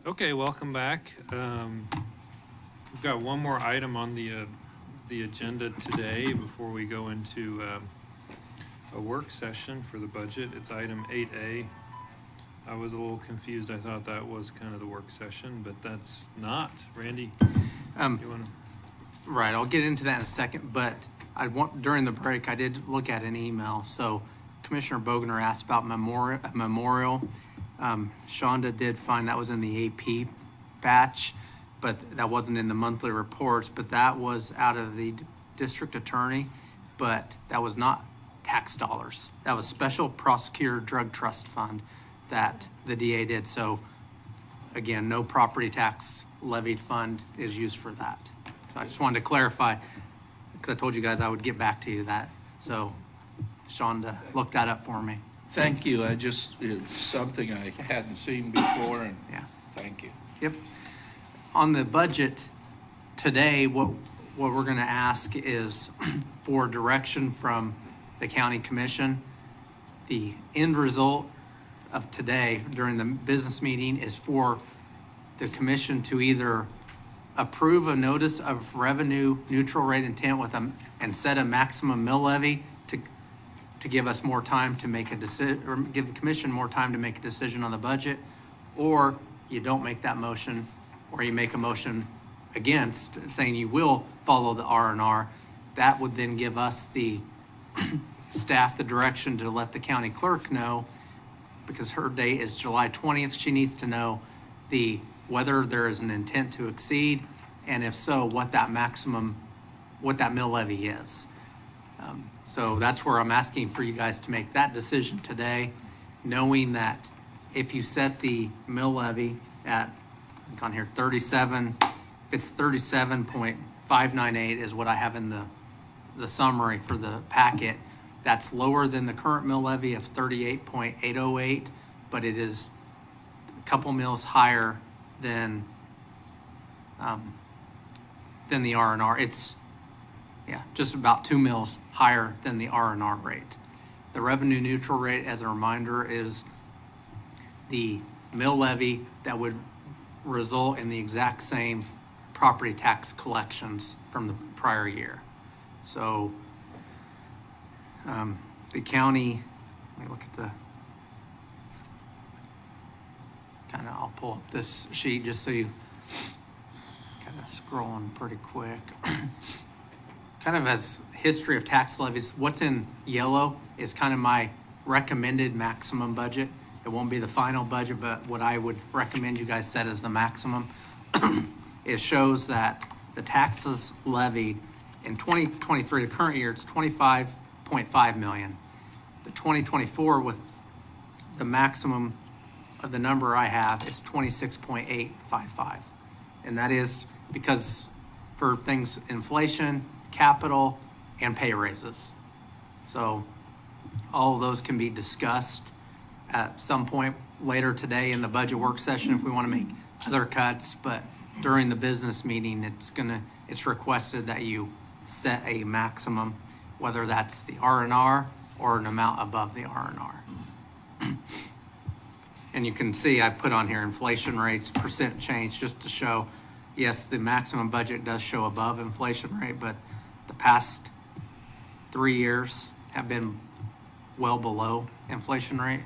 Okay, welcome back. We've got one more item on the agenda today before we go into a work session for the budget. It's item 8A. I was a little confused. I thought that was kind of the work session, but that's not. Randy, you want to? Right, I'll get into that in a second, but during the break, I did look at an email. So Commissioner Bogner asked about memorial. Shonda did find that was in the AP batch, but that wasn't in the monthly reports, but that was out of the district attorney, but that was not tax dollars. That was special prosecutor drug trust fund that the DA did. So again, no property tax levied fund is used for that. So I just wanted to clarify, because I told you guys I would get back to you that. So Shonda looked that up for me. Thank you. It's something I hadn't seen before, and yeah, thank you. Yep. On the budget today, what we're going to ask is for direction from the county commission. The end result of today during the business meeting is for the commission to either approve a notice of revenue neutral rate intent with and set a maximum mill levy to give us more time to make a decision, or give the commission more time to make a decision on the budget, or you don't make that motion, or you make a motion against saying you will follow the R&R. That would then give us the staff the direction to let the county clerk know, because her date is July 20th. She needs to know whether there is an intent to exceed, and if so, what that mill levy is. So that's where I'm asking for you guys to make that decision today, knowing that if you set the mill levy at, on here, 37, if it's 37.598 is what I have in the summary for the packet. That's lower than the current mill levy of 38.808, but it is a couple mills higher than the R&R. It's just about 2 mills higher than the R&R rate. The revenue neutral rate, as a reminder, is the mill levy that would result in the exact same property tax collections from the prior year. So the county, let me look at I'll pull up this sheet just so you kind of scrolling pretty quick. Kind of as history of tax levies, what's in yellow is kind of my recommended maximum budget. It won't be the final budget, but what I would recommend you guys set as the maximum. It shows that the taxes levied in 2023, the current year, it's 25.5 million. The 2024, with the maximum of the number I have, is 26.855. And that is because for things, inflation, capital, and pay raises. So all of those can be discussed at some point later today in the budget work session if we want to make other cuts, but during the business meeting, it's requested that you set a maximum, whether that's the R&R or an amount above the R&R. And you can see I put on here inflation rates, percent change, just to show, yes, the maximum budget does show above inflation rate, but the past 3 years have been well below inflation rate.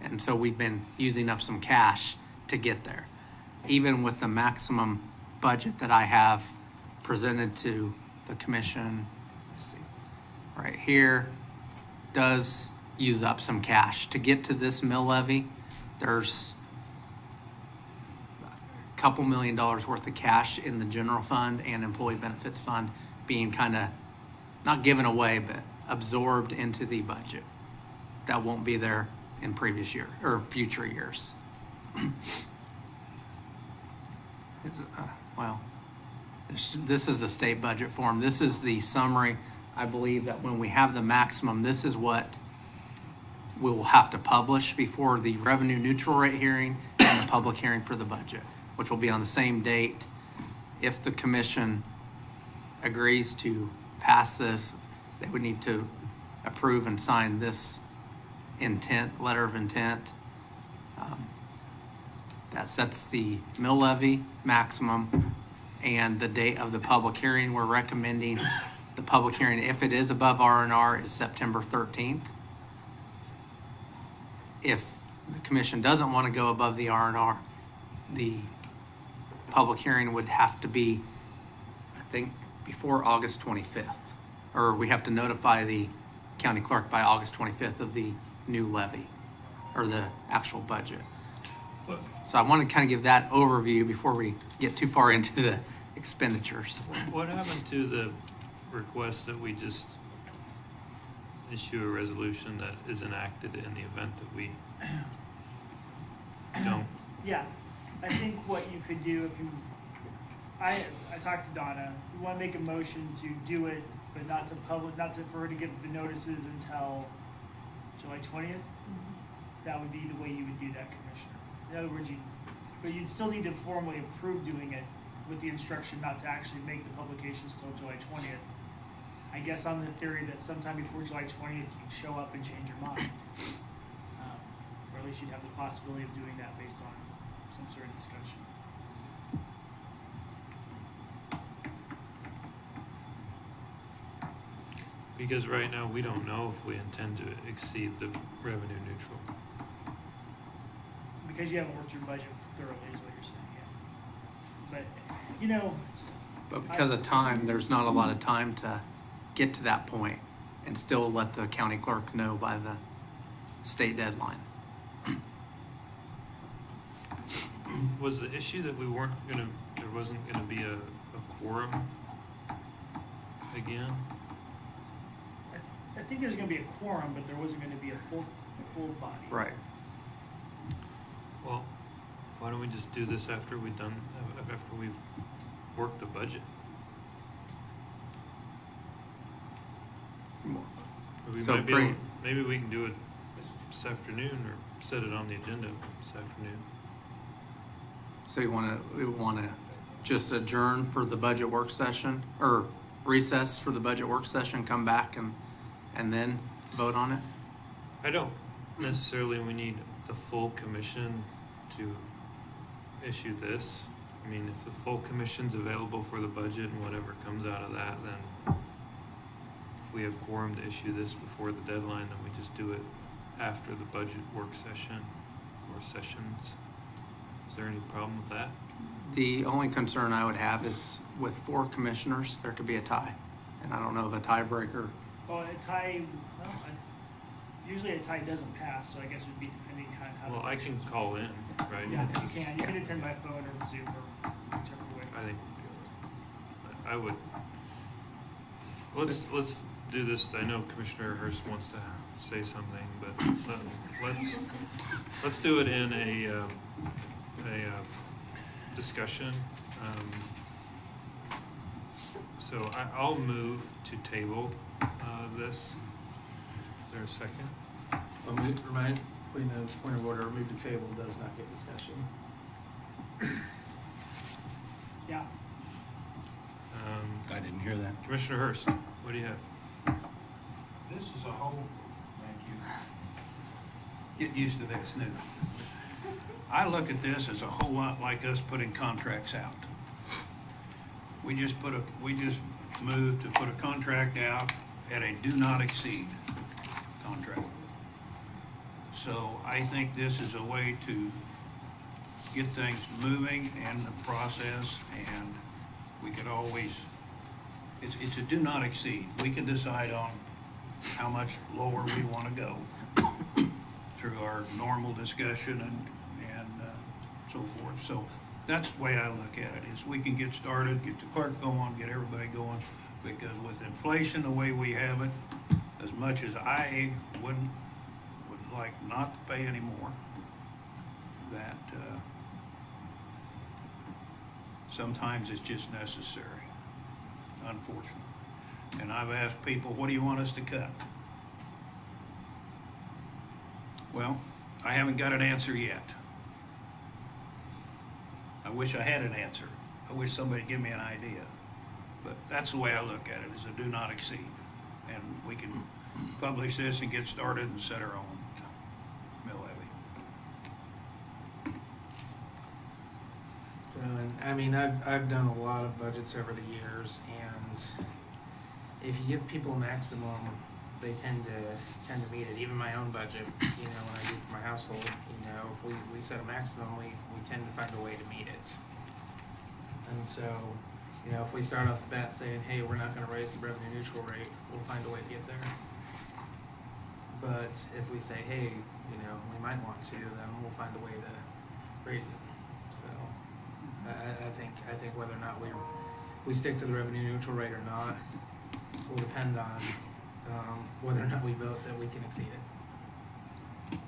And so we've been using up some cash to get there. Even with the maximum budget that I have presented to the commission, let's see, right here, does use up some cash. To get to this mill levy, there's $2 million worth of cash in the general fund and employee benefits fund being kind of not given away, but absorbed into the budget. That won't be there in previous year or future years. This is the state budget form. This is the summary. I believe that when we have the maximum, this is what we will have to publish before the revenue neutral rate hearing and the public hearing for the budget, which will be on the same date. If the commission agrees to pass this, they would need to approve and sign this letter of intent. that sets the mill levy maximum and the date of the public hearing. We're recommending the public hearing, if it is above R&R, is September 13th. If the commission doesn't want to go above the R&R, the public hearing would have to be, I think, before August 25th. Or we have to notify the county clerk by August 25th of the new levy, or the actual budget. So I want to kind of give that overview before we get too far into the expenditures. What happened to the request that we just issue a resolution that is enacted in the event that we don't? Yeah, I think what you could do if you, I talked to Donna, you want to make a motion to do it, but not to for her to give the notices until July 20th. That would be the way you would do that, Commissioner. In other words, you'd still need to formally approve doing it with the instruction not to actually make the publications till July 20th. I guess on the theory that sometime before July 20th, you'd show up and change your mind. Or at least you'd have the possibility of doing that based on some sort of discussion. Because right now, we don't know if we intend to exceed the revenue neutral. Because you haven't worked your budget thoroughly is what you're saying, yeah. But because of time, there's not a lot of time to get to that point and still let the county clerk know by the state deadline. Was the issue that there wasn't gonna be a quorum again? I think there's going to be a quorum, but there wasn't going to be a full body. Right. Well, why don't we just do this after we've worked the budget? Maybe we can do it this afternoon or set it on the agenda this afternoon. So we want to just adjourn for the budget work session, or recess for the budget work session, come back and then vote on it? I don't necessarily we need the full commission to issue this. I mean, if the full commission's available for the budget and whatever comes out of that, then if we have quorum to issue this before the deadline, then we just do it after the budget work session or sessions. Is there any problem with that? The only concern I would have is with 4 commissioners, there could be a tie. And I don't know if a tiebreaker. Well, usually a tie doesn't pass, so I guess it would be depending on how. Well, I can call in, right? Yeah, you can. You can attend by phone or Zoom or whichever way. I think I would. Let's do this. I know Commissioner Hurst wants to say something, but let's do it in a discussion. So I'll move to table this. Is there a second? Putting a point of order, move to table does not get discussion. Yeah. I didn't hear that. Commissioner Hurst, what do you have? This is a whole, thank you. Get used to this new. I look at this as a whole lot like us putting contracts out. We just moved to put a contract out at a do not exceed contract. So I think this is a way to get things moving in the process, and we could always, it's a do not exceed. We can decide on how much lower we want to go through our normal discussion and so forth. So that's the way I look at it, is we can get started, get the clerk going, get everybody going, because with inflation the way we have it, as much as I would like not to pay any more, that sometimes it's just necessary, unfortunately. And I've asked people, what do you want us to cut? Well, I haven't got an answer yet. I wish I had an answer. I wish somebody would give me an idea. But that's the way I look at it, is a do not exceed. And we can publish this and get started and set our own mill levy. And I mean, I've done a lot of budgets over the years, and if you give people a maximum, they tend to meet it. Even my own budget, you know, when I do for my household, you know, if we set a maximum, we tend to find a way to meet it. And so, you know, if we start off the bat saying, hey, we're not going to raise the revenue neutral rate, we'll find a way to get there. But if we say, hey, you know, we might want to, then we'll find a way to raise it. So I think whether or not we stick to the revenue neutral rate or not will depend on whether or not we vote that we can exceed it.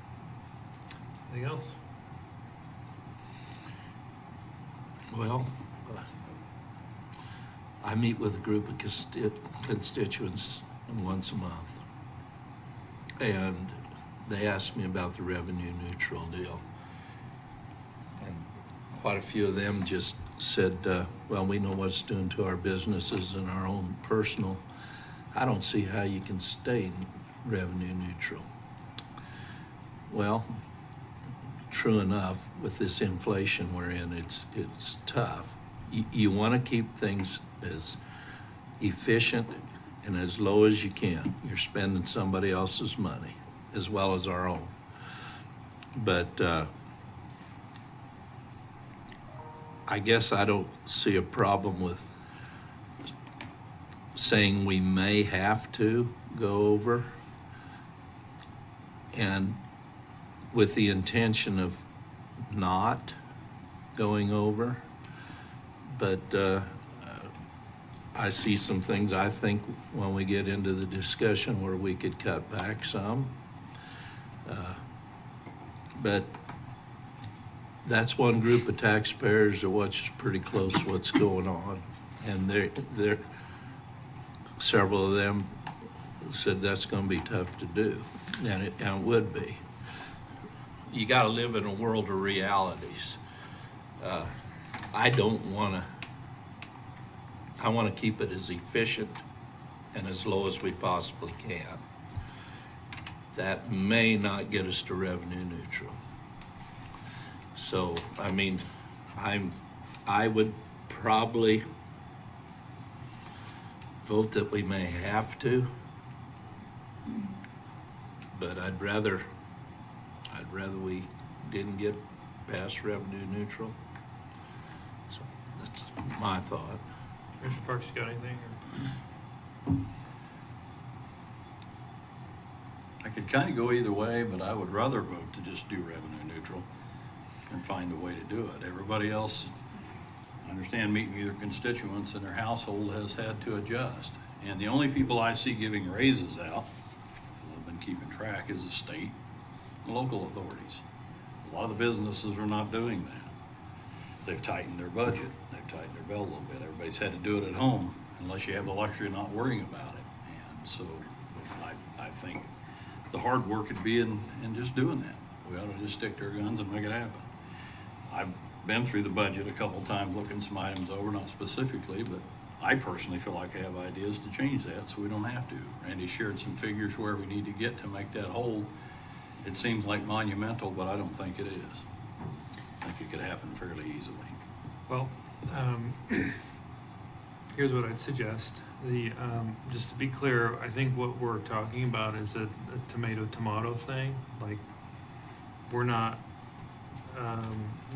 Anything else? Well, I meet with a group of constituents once a month, and they asked me about the revenue neutral deal. And quite a few of them just said, well, we know what it's doing to our businesses and our own personal. I don't see how you can stay revenue neutral. Well, true enough, with this inflation we're in, it's tough. You want to keep things as efficient and as low as you can. You're spending somebody else's money as well as our own. But I guess I don't see a problem with saying we may have to go over, and with the intention of not going over. But I see some things, I think, when we get into the discussion where we could cut back some. But that's one group of taxpayers that watch pretty close what's going on. And they're several of them said that's going to be tough to do, and it would be. You got to live in a world of realities. I don't want to. I want to keep it as efficient and as low as we possibly can. That may not get us to revenue neutral. So, I mean, I would probably vote that we may have to, but I'd rather we didn't get past revenue neutral. So that's my thought. Commissioner Parks, you got anything? I could kind of go either way, but I would rather vote to just do revenue neutral and find a way to do it. Everybody else, I understand, meeting with your constituents and their household has had to adjust. And the only people I see giving raises out, I've been keeping track, is the state and local authorities. A lot of the businesses are not doing that. They've tightened their budget. They've tightened their belt a little bit. Everybody's had to do it at home unless you have the luxury of not worrying about it. And so I think the hard work would be in just doing that. We ought to just stick to our guns and make it happen. I've been through the budget a couple of times looking some items over, not specifically, but I personally feel like I have ideas to change that so we don't have to. Randy shared some figures where we need to get to make that whole. It seems like monumental, but I don't think it is. I think it could happen fairly easily. Well, here's what I'd suggest. Just to be clear, I think what we're talking about is a tomato thing. Like, we're not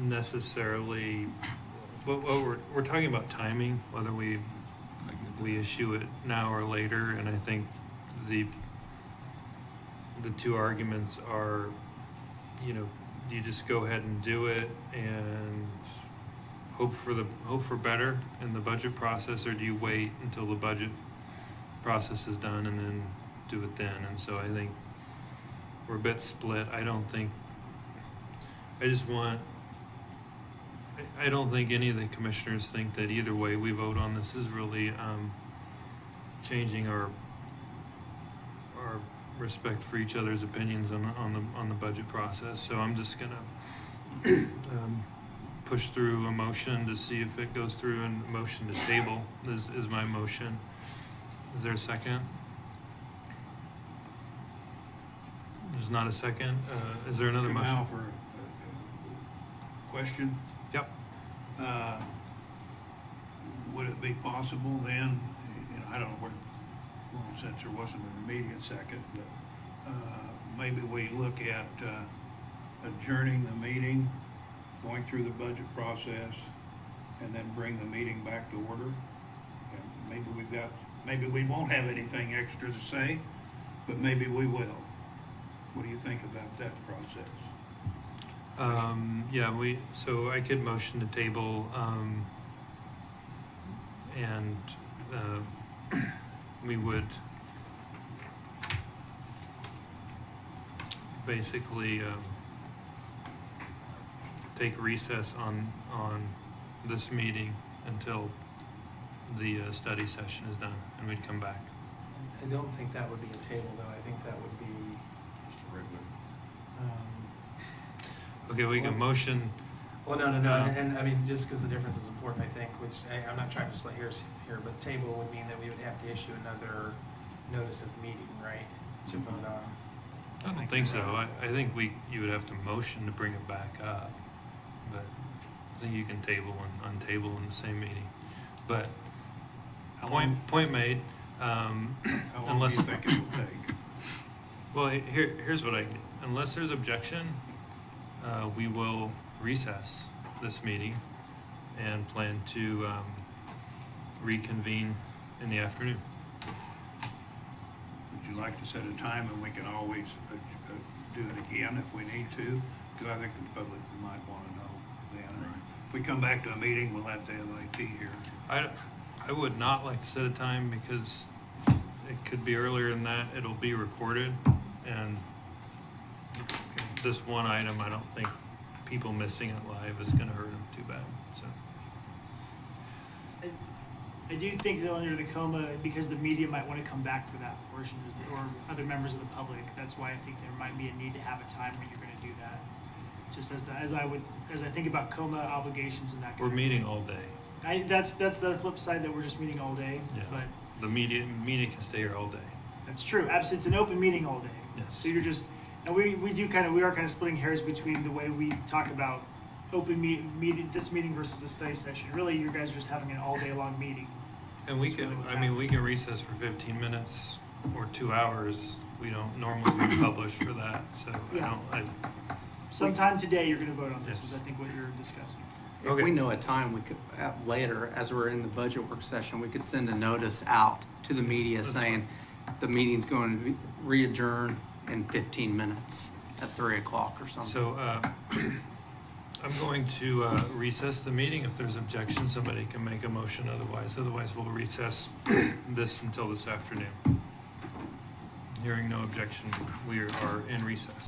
necessarily. We're talking about timing, whether we issue it now or later, and I think the two arguments are, you know, do you just go ahead and do it and hope for better in the budget process, or do you wait until the budget process is done and then do it then? And so I think we're a bit split. I don't think any of the commissioners think that either way we vote on this is really changing our respect for each other's opinions on the budget process. So I'm just gonna push through a motion to see if it goes through, and a motion to table is my motion. Is there a second? There's not a second. Is there another motion? For a question? Yep. Would it be possible then, I don't know where, well, since there wasn't an immediate second, but maybe we look at adjourning the meeting, going through the budget process, and then bring the meeting back to order. And maybe we won't have anything extra to say, but maybe we will. What do you think about that process? So I could motion to table, and we would basically take recess on this meeting until the study session is done, and we'd come back. I don't think that would be a table, though. I think that would be, Just a regular. Okay, we can motion. well, no. And I mean, just because the difference is important, I think, which I'm not trying to split hairs here, but table would mean that we would have to issue another notice of meeting, right? To vote on. I don't think so. I think you would have to motion to bring it back up, but I think you can table and untable in the same meeting. But point made. How long Unless do you think it will take? Well, here's what unless there's objection, we will recess this meeting and plan to reconvene in the afternoon. Would you like to set a time, and we can always do it again if we need to? Because I think the public might want to know then. Right. If we come back to a meeting, we'll have the LAT here. I would not like to set a time because it could be earlier than that. It'll be recorded, and this one item, I don't think people missing it live is going to hurt them too bad. So. I do think though under the coma, because the media might want to come back for that portion, or other members of the public, that's why I think there might be a need to have a time when you're going to do that. Just as I think about coma obligations and that kind We're of meeting all day. That's the flip side, that we're just meeting all day. Yeah. But The media can stay here all day. that's true. Absolutely, it's an open meeting all day. Yes. So you're just, and we are kind of splitting hairs between the way we talk about open meeting, this meeting versus a study session. Really, you guys are just having an all day long meeting. And we That's really can, what's I mean, we can recess for 15 minutes or 2 hours. We don't normally publish for that, so Yeah. Sometime today, you're going to vote on this. Yes. Is I think what you're discussing. If Okay. we know a time, we could, later, as we're in the budget work session, we could send a notice out to the media That's saying the meeting's going to be re-adjourn in 15 minutes at 3 o'clock or something. So I'm going to recess the meeting. If there's objection, somebody can make a motion. Otherwise, we'll recess this until this afternoon. Hearing no objection, we are in recess.